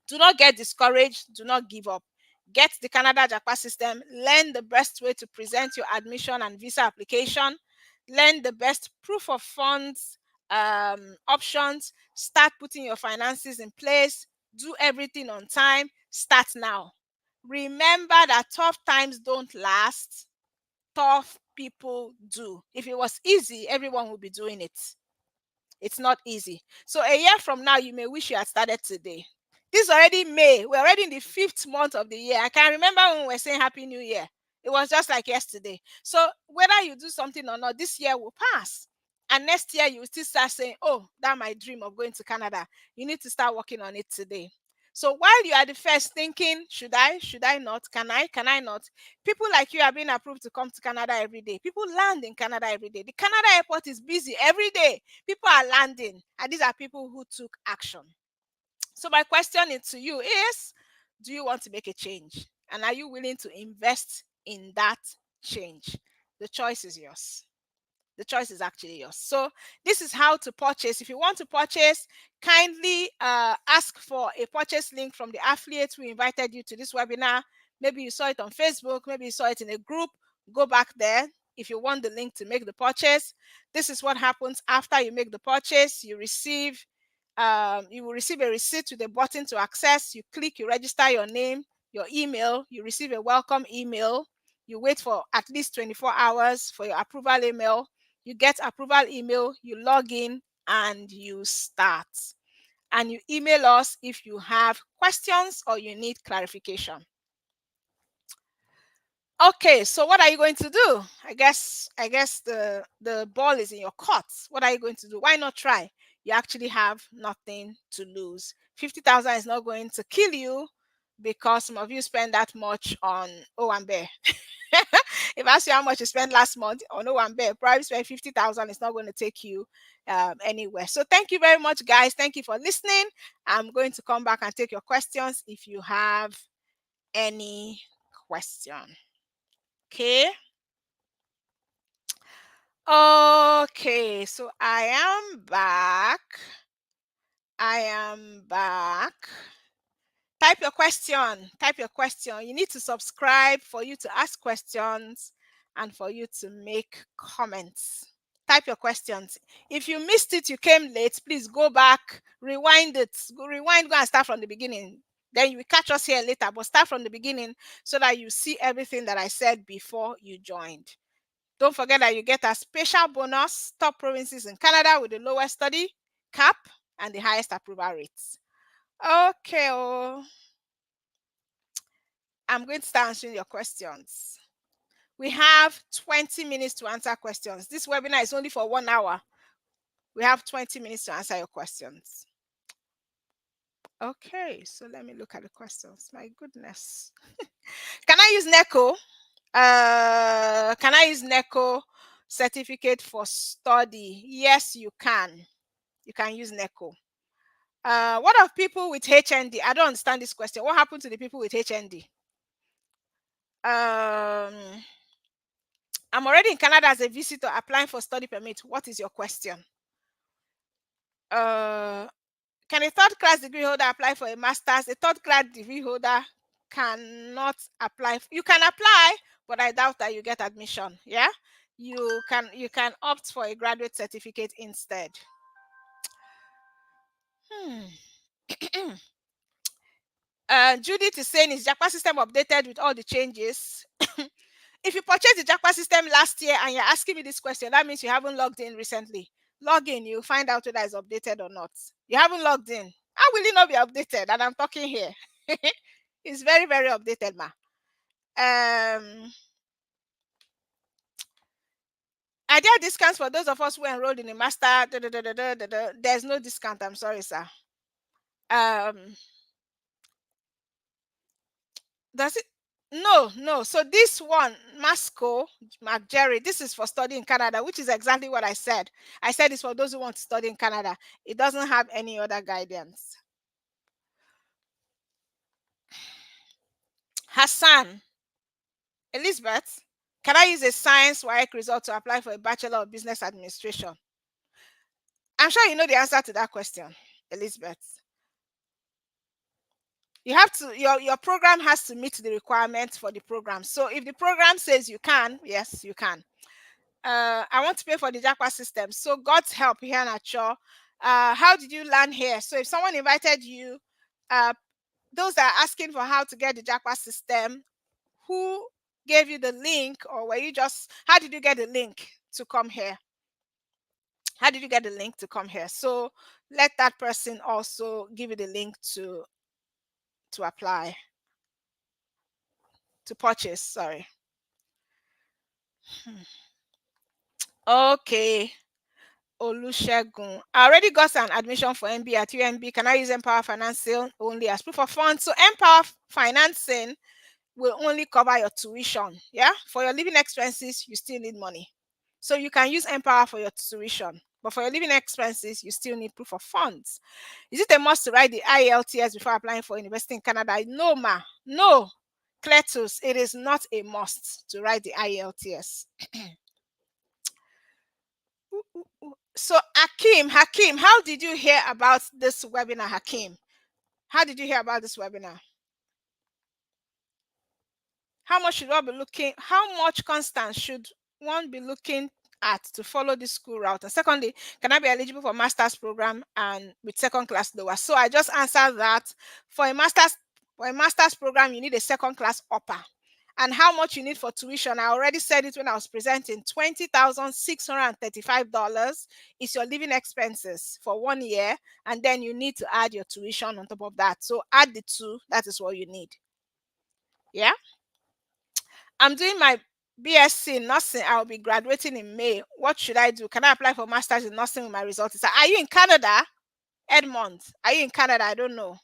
Do not get discouraged. Do not give up. Get the Canada Japa system. Learn the best way to present your admission and visa application. Learn the best proof of funds options. Start putting your finances in place. Do everything on time. Start now. Remember that tough times don't last. Tough people do. If it was easy, everyone would be doing it. It's not easy. So a year from now, you may wish you had started today. This is already May. We're already in the 5th month of the year. I can remember when we were saying Happy New Year. It was just like yesterday. So whether you do something or not, this year will pass. And next year, you will still start saying, oh, that's my dream of going to Canada. You need to start working on it today. So while you are the first thinking, should I not, can I not, people like you are being approved to come to Canada every day. People land in Canada every day. The Canada airport is busy every day. People are landing, and these are people who took action. So my question to you is, do you want to make a change? And are you willing to invest in that change? The choice is yours. The choice is actually yours. So this is how to purchase. If you want to purchase, kindly ask for a purchase link from the affiliate who invited you to this webinar. Maybe you saw it on Facebook, maybe you saw it in a group. Go back there if you want the link to make the purchase. This is what happens after you make the purchase. You will receive a receipt with a button to access. You click, you register your name, your email, you receive a welcome email. You wait for at least 24 hours for your approval email. You get approval email, you log in, and you start. And you email us if you have questions or you need clarification. Okay, so what are you going to do? I guess the ball is in your court. What are you going to do? Why not try? You actually have nothing to lose. 50,000 is not going to kill you because some of you spend that much on Owambe. If I ask you how much you spent last month on Owambe, probably spend 50,000. It's not going to take you anywhere. So thank you very much, guys. Thank you for listening. I'm going to come back and take your questions if you have any question. Okay. Okay, so I am back. Type your question. Type your question. You need to subscribe for you to ask questions and for you to make comments. Type your questions. If you missed it, you came late, please go back, rewind it. Go and start from the beginning. Then you will catch us here later, but start from the beginning so that you see everything that I said before you joined. Don't forget that you get a special bonus, top provinces in Canada with the lowest study cap and the highest approval rates. Okay, I'm going to start answering your questions. We have 20 minutes to answer questions. This webinar is only for 1 hour. We have 20 minutes to answer your questions. Okay, so let me look at the questions. My goodness. Can I use NECO? Can I use NECO certificate for study? Yes, you can. You can use NECO. What of people with HND? I don't understand this question. What happened to the people with HND? I'm already in Canada as a visitor applying for study permit. What is your question? Can a third class degree holder apply for a master's? A third class degree holder cannot apply. You can apply, but I doubt that you get admission. Yeah, you can opt for a graduate certificate instead. Judith is saying, is Japa system updated with all the changes? If you purchased the Japa system last year and you're asking me this question, that means you haven't logged in recently. Log in, you'll find out whether it's updated or not. You haven't logged in. How will it not be updated? And I'm talking here. It's very, very updated, ma. Are there discounts for those of us who enrolled in the master? There's no discount. I'm sorry, sir. Does it? No. So this one, Masco, McJerry, this is for study in Canada, which is exactly what I said. I said it's for those who want to study in Canada. It doesn't have any other guidance. Hassan, Elizabeth, can I use a science WAEC result to apply for a Bachelor of Business Administration? I'm sure you know the answer to that question, Elizabeth. You have to, your program has to meet the requirements for the program. So if the program says you can, yes, you can. I want to pay for the Japa system. So God's help here in Acho. How did you land here? So if someone invited you, those that are asking for how to get the Japa system, who gave you the link, or were you just, how did you get the link to come here? How did you get the link to come here? So let that person also give you the link to apply, to purchase, sorry. Okay. Olusegun. I already got an admission for MB at UMB. Can I use Empower Financing only as proof of funds? So Empower Financing will only cover your tuition. Yeah. For your living expenses, you still need money. So you can use Empower for your tuition. But for your living expenses, you still need proof of funds. Is it a must to write the IELTS before applying for university in Canada? No, ma. No. Cletus, it is not a must to write the IELTS. So Hakeem, how did you hear about this webinar, Hakeem? How did you hear about this webinar? How much should one be looking, how much constance should one be looking at to follow this school route? And secondly, can I be eligible for master's program and with second class lower? So I just answered that. For a master's program, you need a second class upper. And how much you need for tuition, I already said it when I was presenting. $20,635 is your living expenses for 1 year, and then you need to add your tuition on top of that. So add the two, that is what you need. Yeah. I'm doing my BSc in nursing. I'll be graduating in May. What should I do? Can I apply for master's in nursing with my results? Are you in Canada? Edmond, are you in Canada? I don't know.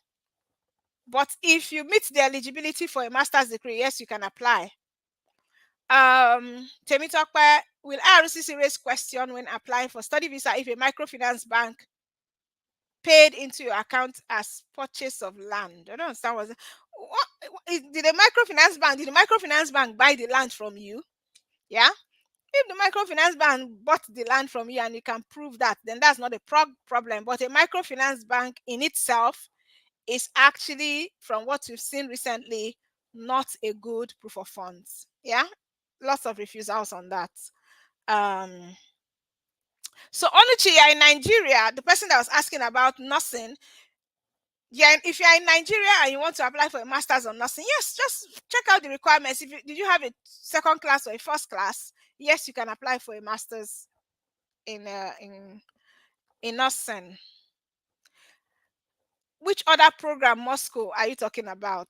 But if you meet the eligibility for a master's degree, yes, you can apply. Temitokpe, will IRCC raise question when applying for study visa if a microfinance bank paid into your account as purchase of land? I don't understand what did the microfinance bank buy the land from you? Yeah. If the microfinance bank bought the land from you and you can prove that, then that's not a problem. But a microfinance bank in itself is actually, from what we've seen recently, not a good proof of funds. Yeah. Lots of refusals on that. So Onuchi, you're in Nigeria. The person that was asking about nursing, yeah, if you're in Nigeria and you want to apply for a master's on nursing, yes, just check out the requirements. Did you have a second class or a first class? Yes, you can apply for a master's in nursing. Which other program, Moscow, are you talking about?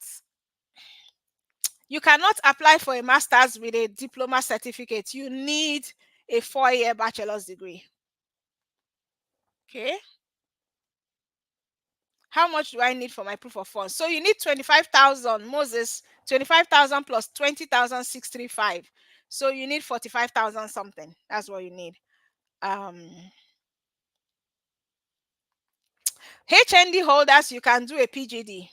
You cannot apply for a master's with a diploma certificate. You need a 4-year bachelor's degree. Okay. How much do I need for my proof of funds? So you need 25,000, Moses, 25,000 plus 20,635. So you need 45,000 something. That's what you need. HND holders, you can do a PGD.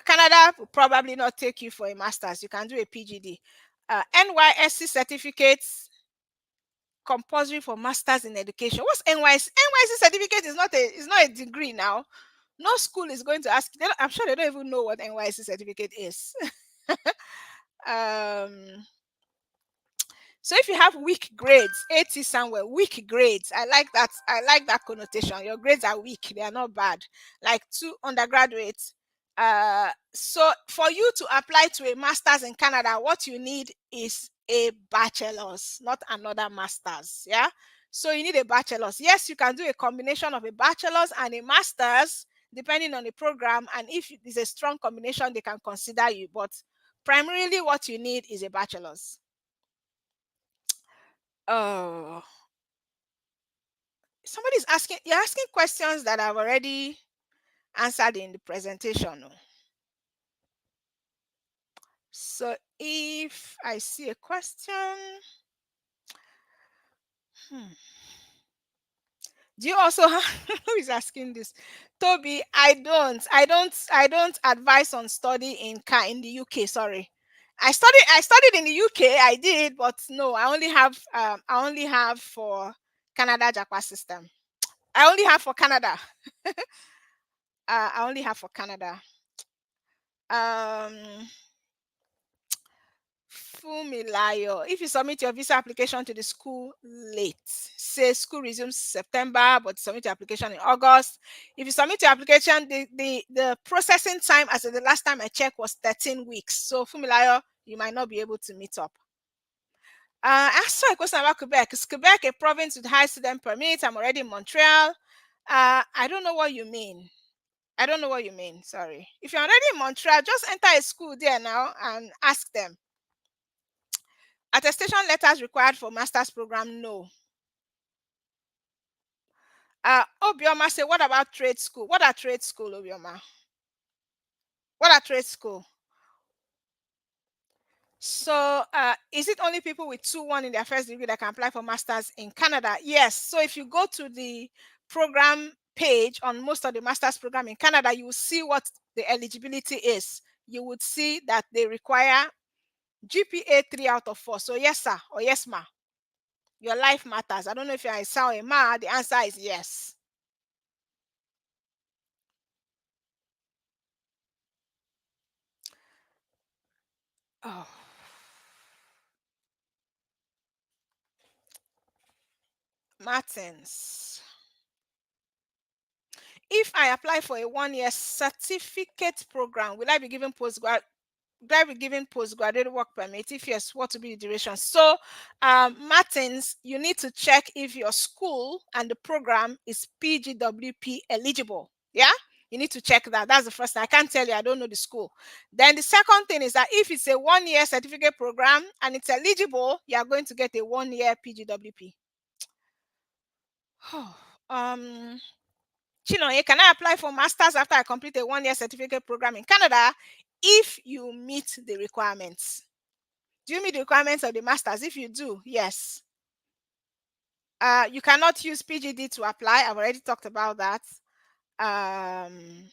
Canada will probably not take you for a master's. You can do a PGD. NYSC certificates compulsory for masters in education. What's NYSC? NYSC certificate is not a degree now. No school is going to ask. I'm sure they don't even know what NYSC certificate is. um, So if you have weak grades, AT somewhere, weak grades. I like that. I like that connotation. Your grades are weak. They are not bad. Like two undergraduates. So for you to apply to a master's in Canada, what you need is a bachelor's, not another master's. Yeah. So you need a bachelor's. Yes, you can do a combination of a bachelor's and a master's, depending on the program. And if it's a strong combination, they can consider you. But primarily, what you need is a bachelor's. Oh, somebody's asking, you're asking questions that I've already answered in the presentation. Oh. So if I see a question, hmm. Do you also have, who is asking this? Toby, I don't advise on study in the UK. Sorry. I studied in the UK, I did, but no, I only have for Canada Japa System. I only have for Canada. I only have for Canada. Um, Fumilayo, if you submit your visa application to the school late, say school resumes September, but submit your application in August. If you submit your application, the processing time, as of the last time I checked, was 13 weeks. So Fumilayo, you might not be able to meet up. I saw a question about Quebec. Is Quebec a province with high student permit? I'm already in Montreal. I don't know what you mean. I don't know what you mean. Sorry. If you're already in Montreal, just enter a school there now and ask them. Attestation letters required for master's program? No. Obioma say, what about trade school? What are trade school, Obioma? What are trade school? So is it only people with 2-1 in their first degree that can apply for masters in Canada? Yes. So if you go to the program page on most of the master's program in Canada, you will see what the eligibility is. You would see that they require GPA 3 out of 4. So yes, sir, or yes, ma. Your life matters. I don't know if you're a sir or a ma. The answer is yes. Oh. Martins. If I apply for a 1-year certificate program, will I be given postgraduate work permit? If yes, what will be the duration? So, Martins, you need to check if your school and the program is PGWP eligible. Yeah, you need to check that. That's the first thing. I can't tell you. I don't know the school. Then the second thing is that if it's a 1-year certificate program and it's eligible, you are going to get a 1-year PGWP. Chinoye, can I apply for masters after I complete a 1-year certificate program in Canada if you meet the requirements? Do you meet the requirements of the masters? If you do, yes. You cannot use PGD to apply. I've already talked about that. Can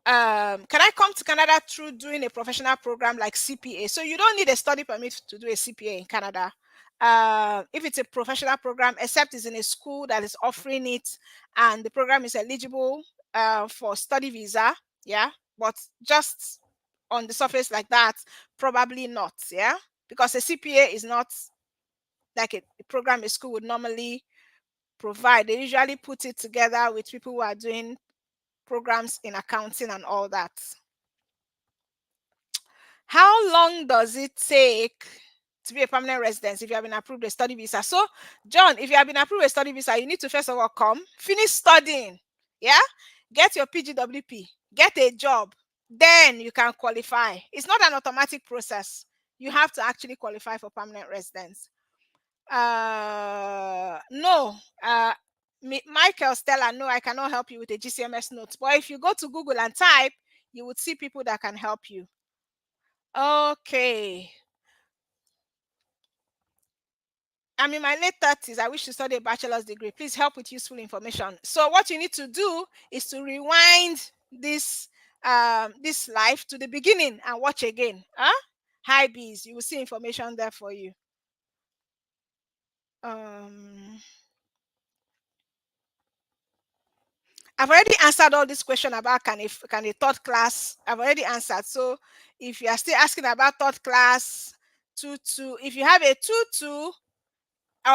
I come to Canada through doing a professional program like CPA? So you don't need a study permit to do a CPA in Canada. If it's a professional program, except it's in a school that is offering it and the program is eligible for study visa, yeah, but just on the surface like that, probably not, yeah, because a CPA is not like a program a school would normally provide. They usually put it together with people who are doing programs in accounting and all that. How long does it take to be a permanent resident if you have been approved a study visa? So, John, if you have been approved a study visa, you need to first of all come, finish studying, yeah, get your PGWP, get a job, then you can qualify. It's not an automatic process. You have to actually qualify for permanent residence. No, Michael, Stella, no, I cannot help you with a GCMS note. But if you go to Google and type, you would see people that can help you. Okay. I'm in my late 30s. I wish to study a bachelor's degree. Please help with useful information. So what you need to do is to rewind this this live to the beginning and watch again. High bees, you will see information there for you. I've already answered all this question about can a third class. I've already answered. So if you are still asking about third class, 2-2, if you have a 2-2 or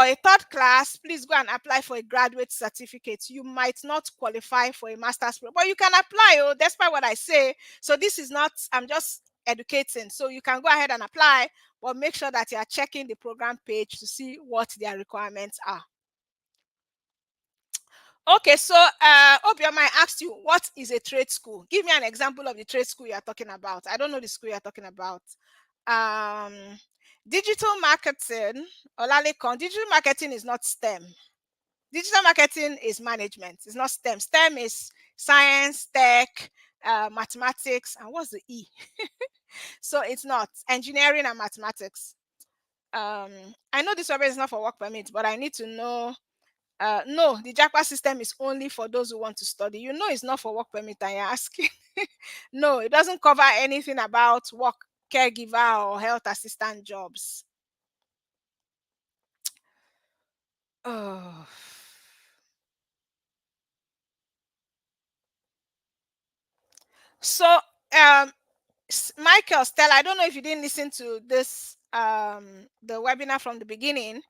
a third class, please go and apply for a graduate certificate. You might not qualify for a master's program, but you can apply. Oh, despite what I say. So this is not, I'm just educating. So you can go ahead and apply, but make sure that you are checking the program page to see what their requirements are. Okay, so Obioma asked you, what is a trade school? Give me an example of the trade school you are talking about. I don't know the school you are talking about. Digital marketing, Olalekon, digital marketing is not STEM. Digital marketing is management. It's not STEM. STEM is science, tech, mathematics, and what's the E? So it's not engineering and mathematics. I know this website is not for work permit, but I need to know. No, the Japa system is only for those who want to study. You know, it's not for work permit, and you're asking. No, it doesn't cover anything about work, caregiver, or health assistant jobs. Oh. So, Michael, Stella, I don't know if you didn't listen to this, the webinar from the beginning.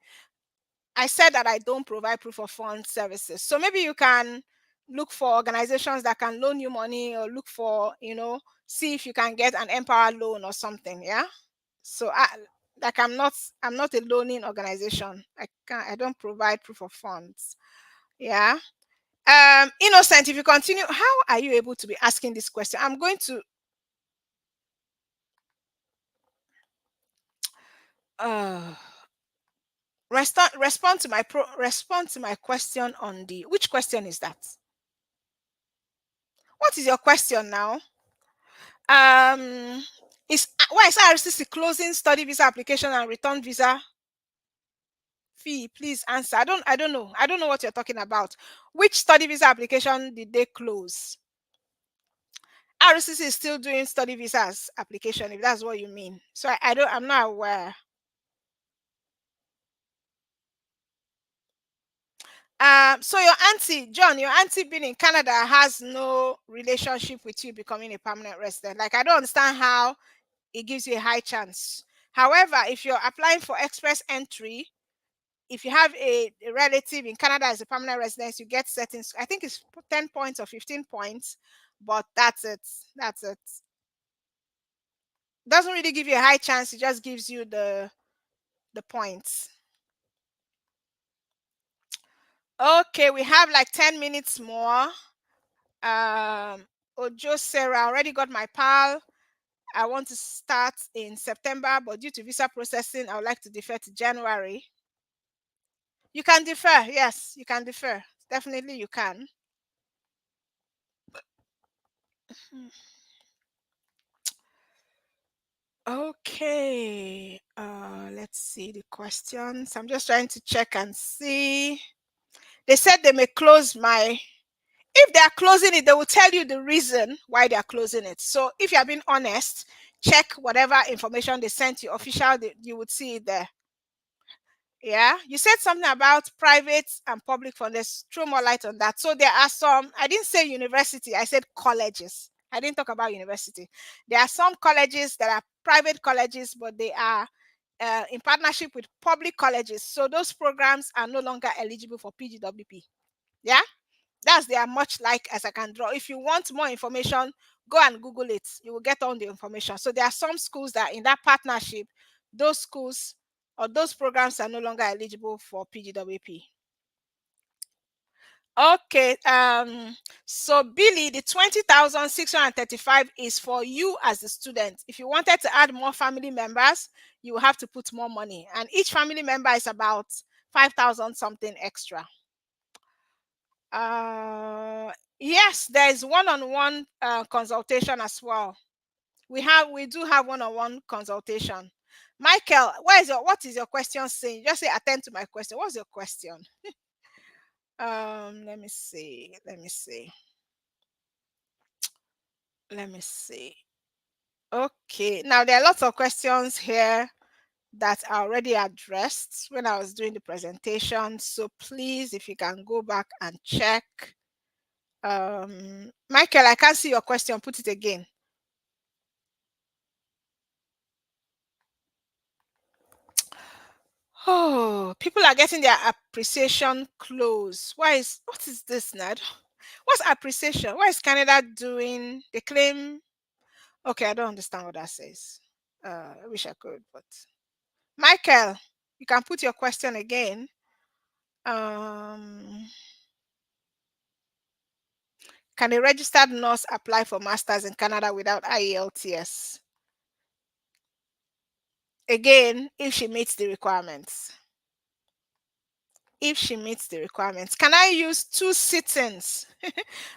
I said that I don't provide proof of fund services. So maybe you can look for organizations that can loan you money, or look for, see if you can get an Empower loan or something. Yeah. So I'm not a loaning organization. I don't provide proof of funds. Yeah. Innocent, if you continue, how are you able to be asking this question? I'm going to respond to my question on the, which question is that? What is your question now? Is why is RCC closing study visa application and return visa fee? Please answer. I don't know. I don't know what you're talking about. Which study visa application did they close? RCC is still doing study visas application, if that's what you mean. So I'm not aware. So your auntie being in Canada has no relationship with you becoming a permanent resident. Like, I don't understand how it gives you a high chance. However, if you're applying for express entry, if you have a relative in Canada as a permanent resident, you get certain, I think it's 10 points or 15 points, but that's it. That's it. Doesn't really give you a high chance, it just gives you the points. Okay, we have like 10 minutes more. Ojo Sarah, already got my PAL. I want to start in September, but due to visa processing, I would like to defer to January. You can defer. Yes, you can defer. Definitely you can. Okay. Let's see the questions. I'm just trying to check and see. They said they may close my, if they are closing it, they will tell you the reason why they are closing it. So if you are being honest, check whatever information they sent you official, you would see it there. Yeah, you said something about private and public funds. Let's throw more light on that. So there are some, I didn't say university, I said colleges. I didn't talk about university. There are some colleges that are private colleges, but they are in partnership with public colleges. So those programs are no longer eligible for PGWP. Yeah, that's they are much like as I can draw. If you want more information, go and Google it. You will get all the information. So there are some schools that in that partnership, those schools or those programs are no longer eligible for PGWP. Okay, so Billy, the 20,635 is for you as the student. If you wanted to add more family members, you will have to put more money, and each family member is about 5,000 something extra. Yes, there is one-on-one consultation as well. We do have one-on-one consultation. Michael, what is your question saying? Just say attend to my question. What's your question? Let me see. Let me see. Okay, now there are lots of questions here that are already addressed when I was doing the presentation. So please, if you can go back and check. Michael, I can't see your question. Put it again. Oh, people are getting their appreciation close. What is this, Ned? What's appreciation? What is Canada doing? They claim. Okay, I don't understand what that says. I wish I could, but Michael, you can put your question again. Um, can a registered nurse apply for masters in Canada without IELTS? Again, if she meets the requirements. If she meets the requirements. Can I use two sittings?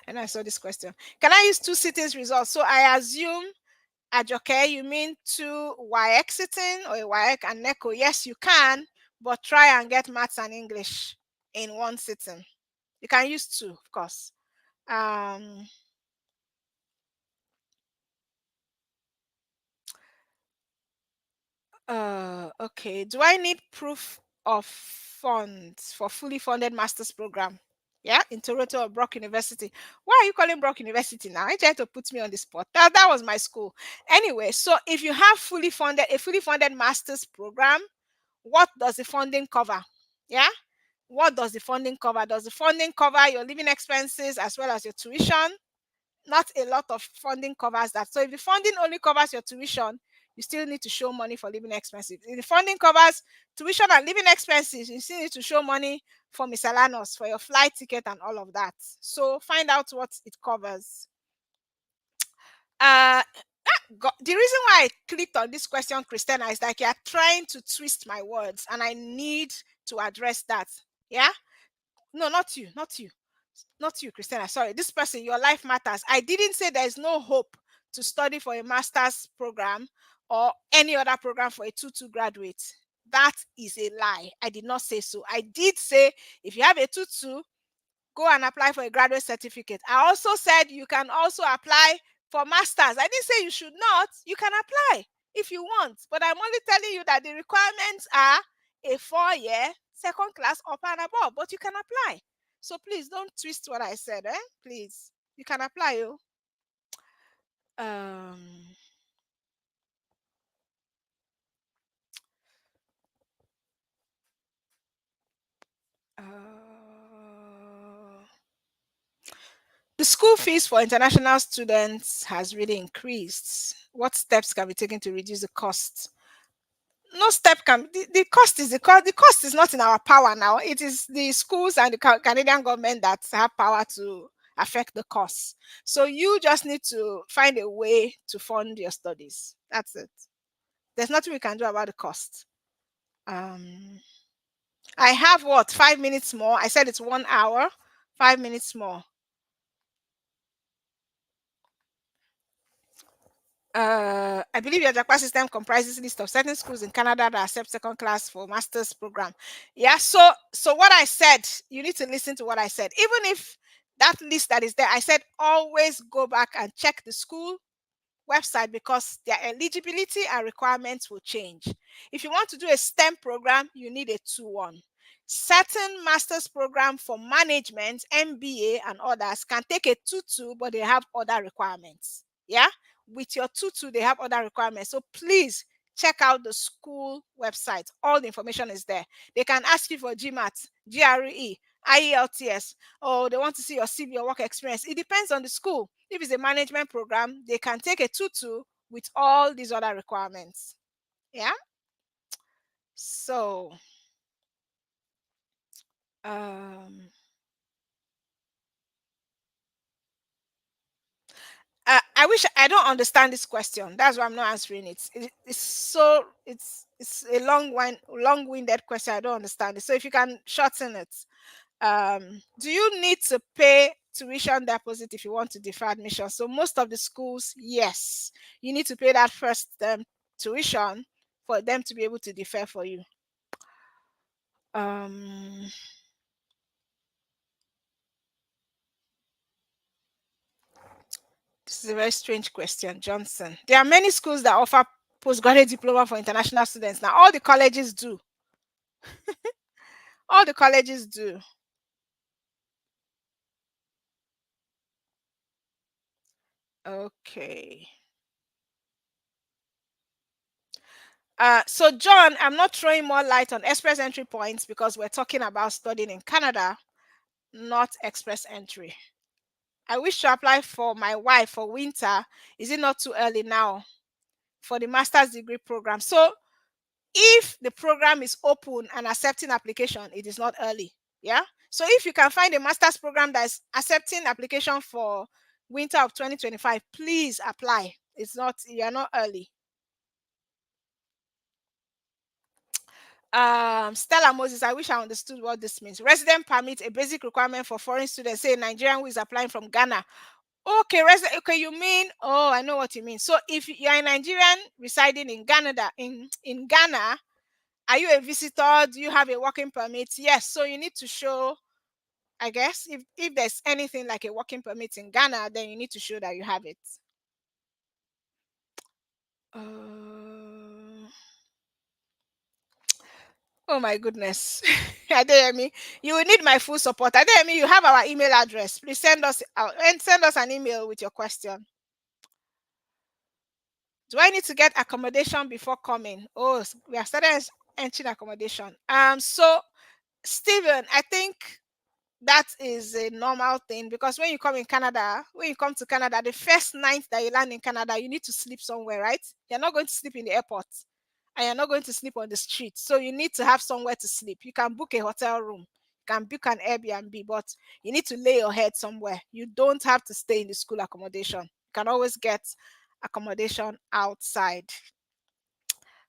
And I saw this question. Can I use two sittings results? So I assume, Ajoke, you mean two WAEC sitting or a WAEC and NECO? Yes, you can, but try and get maths and English in one sitting. You can use two, of course. Okay. Do I need proof of funds for fully funded master's program? Yeah, in Toronto or Brock University. Why are you calling Brock University now? I tried to put me on the spot. That was my school. Anyway, so if you have a fully funded master's program, what does the funding cover? Yeah. What does the funding cover? Does the funding cover your living expenses as well as your tuition? Not a lot of funding covers that. So if the funding only covers your tuition, you still need to show money for living expenses. If the funding covers tuition and living expenses, you still need to show money for miscellaneous, for your flight ticket and all of that. So find out what it covers. Uh the reason why I clicked on this question, Christina, is like you're trying to twist my words, and I need to address that. Yeah? No, not you, Christina. Sorry, this person, your life matters. I didn't say there is no hope to study for a master's program or any other program for a 2-2 graduate. That is a lie. I did not say so. I did say if you have a 2-2, go and apply for a graduate certificate. I also said you can also apply for masters. I didn't say you should not. You can apply if you want, but I'm only telling you that the requirements are a 4-year second class upper and above, but you can apply. So please don't twist what I said, please. You can apply. Um uh, the school fees for international students has really increased. What steps can be taken to reduce the cost? No step can. The cost is the cost is not in our power now. It is the schools and the Canadian government that have power to affect the costs. So you just need to find a way to fund your studies. That's it. There's nothing we can do about the cost. um I have what, 5 minutes more? I said it's 1 hour. 5 minutes more. I believe your Japa system comprises a list of certain schools in Canada that accept second class for master's program. Yeah, so what I said, you need to listen to what I said. Even if that list that is there, I said always go back and check the school website because their eligibility and requirements will change. If you want to do a STEM program, you need a 2-1. Certain master's program for management, MBA, and others can take a 2-2, but they have other requirements. Yeah, with your 2-2, they have other requirements. So please check out the school website. All the information is there. They can ask you for GMAT, GRE, IELTS, or they want to see your CV or work experience. It depends on the school. If it's a management program, they can take a 2-2 with all these other requirements. Yeah. So, um, I wish I don't understand this question. That's why I'm not answering it. It's a long-winded question. I don't understand it. So if you can shorten it. Do you need to pay tuition deposit if you want to defer admission? So most of the schools, yes, you need to pay that first tuition for them to be able to defer for you. Um, This is a very strange question, Johnson. There are many schools that offer postgraduate diploma for international students. Now, all the colleges do. All the colleges do. Okay. So John, I'm not throwing more light on express entry points because we're talking about studying in Canada, not express entry. I wish to apply for my wife for winter. Is it not too early now for the master's degree program? So if the program is open and accepting application, it is not early. Yeah. So if you can find a master's program that is accepting application for winter of 2025, please apply. It's not, you're not early. Stella Moses, I wish I understood what this means. Resident permit, a basic requirement for foreign students, say a Nigerian who is applying from Ghana. Okay, okay, you mean, oh, I know what you mean. So if you're a Nigerian residing in Canada, in Ghana, are you a visitor? Do you have a working permit? Yes. So you need to show, I guess, if there's anything like a working permit in Ghana, then you need to show that you have it. Oh my goodness. Adeyemi, you will need my full support. Adeyemi, you have our email address. Please send us out and send us an email with your question. Do I need to get accommodation before coming? Oh, we are starting entering accommodation. So Stephen, I think that is a normal thing because when you come in Canada, when you come to Canada, the first night that you land in Canada, you need to sleep somewhere, right? You're not going to sleep in the airport and you're not going to sleep on the street. So you need to have somewhere to sleep. You can book a hotel room, you can book an Airbnb, but you need to lay your head somewhere. You don't have to stay in the school accommodation. You can always get accommodation outside.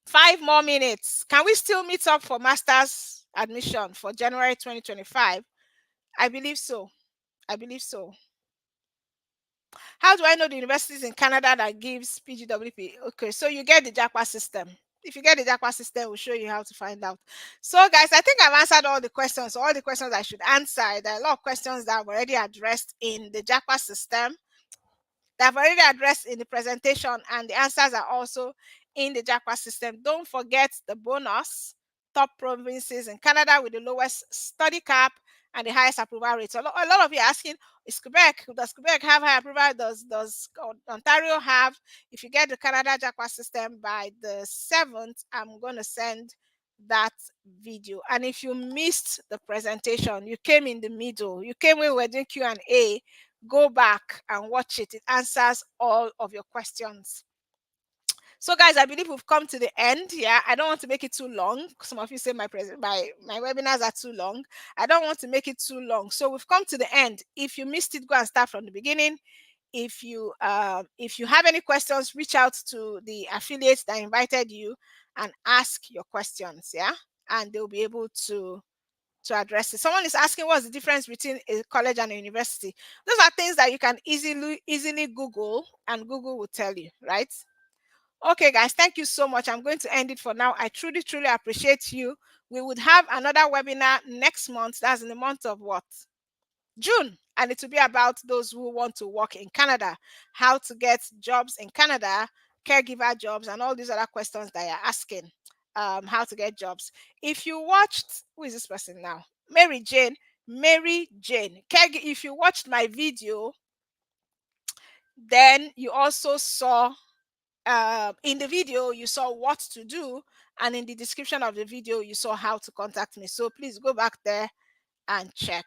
5 more minutes. Can we still meet up for master's admission for January 2025? I believe so. I believe so. How do I know the universities in Canada that gives PGWP? Okay, so you get the Japa system. If you get the Japa system, we'll show you how to find out. So, guys, I think I've answered all the questions. All the questions I should answer. There are a lot of questions that I've already addressed in the Japa system. They've already addressed in the presentation, and the answers are also in the Japa system. Don't forget the bonus top provinces in Canada with the lowest study cap and the highest approval rate. So a lot of you are asking, is Quebec, does Quebec have high approval? Does Ontario have? If you get the Canada Japa system by the 7th, I'm going to send that video. And if you missed the presentation, you came in the middle, you came when we were doing Q&A, go back and watch it. It answers all of your questions. So, guys, I believe we've come to the end. Yeah, I don't want to make it too long. Some of you say my webinars are too long. I don't want to make it too long. So we've come to the end. If you missed it, go and start from the beginning. If you have any questions, reach out to the affiliates that invited you and ask your questions. Yeah, and they'll be able to address it. Someone is asking what's the difference between a college and a university. Those are things that you can easily Google, and Google will tell you, right? Okay, guys, thank you so much. I'm going to end it for now. I truly appreciate you. We would have another webinar next month. That's in the month of what? June. And it will be about those who want to work in Canada, how to get jobs in Canada, caregiver jobs, and all these other questions that you're asking. How to get jobs. If you watched, who is this person now? Mary Jane. If you watched my video, then you also saw in the video, you saw what to do, and in the description of the video, you saw how to contact me. So please go back there and check.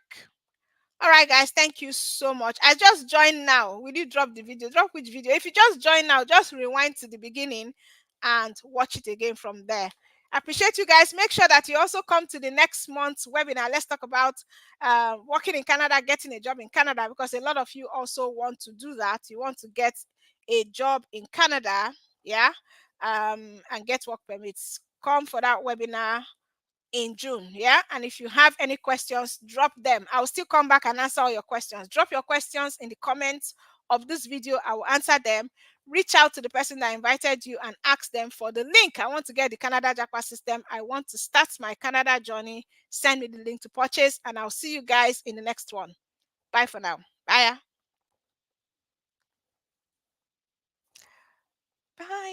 All right, guys, thank you so much. I just joined now. Will you drop the video? Drop which video? If you just joined now, just rewind to the beginning and watch it again from there. I appreciate you guys. Make sure that you also come to the next month's webinar. Let's talk about working in Canada, getting a job in Canada, because a lot of you also want to do that. You want to get a job in Canada, yeah, and get work permits. Come for that webinar in June, yeah. And if you have any questions, drop them. I'll still come back and answer all your questions. Drop your questions in the comments of this video. I will answer them. Reach out to the person that invited you and ask them for the link. I want to get the Canada Japa system. I want to start my Canada journey. Send me the link to purchase, and I'll see you guys in the next one. Bye for now. Bye. Bye.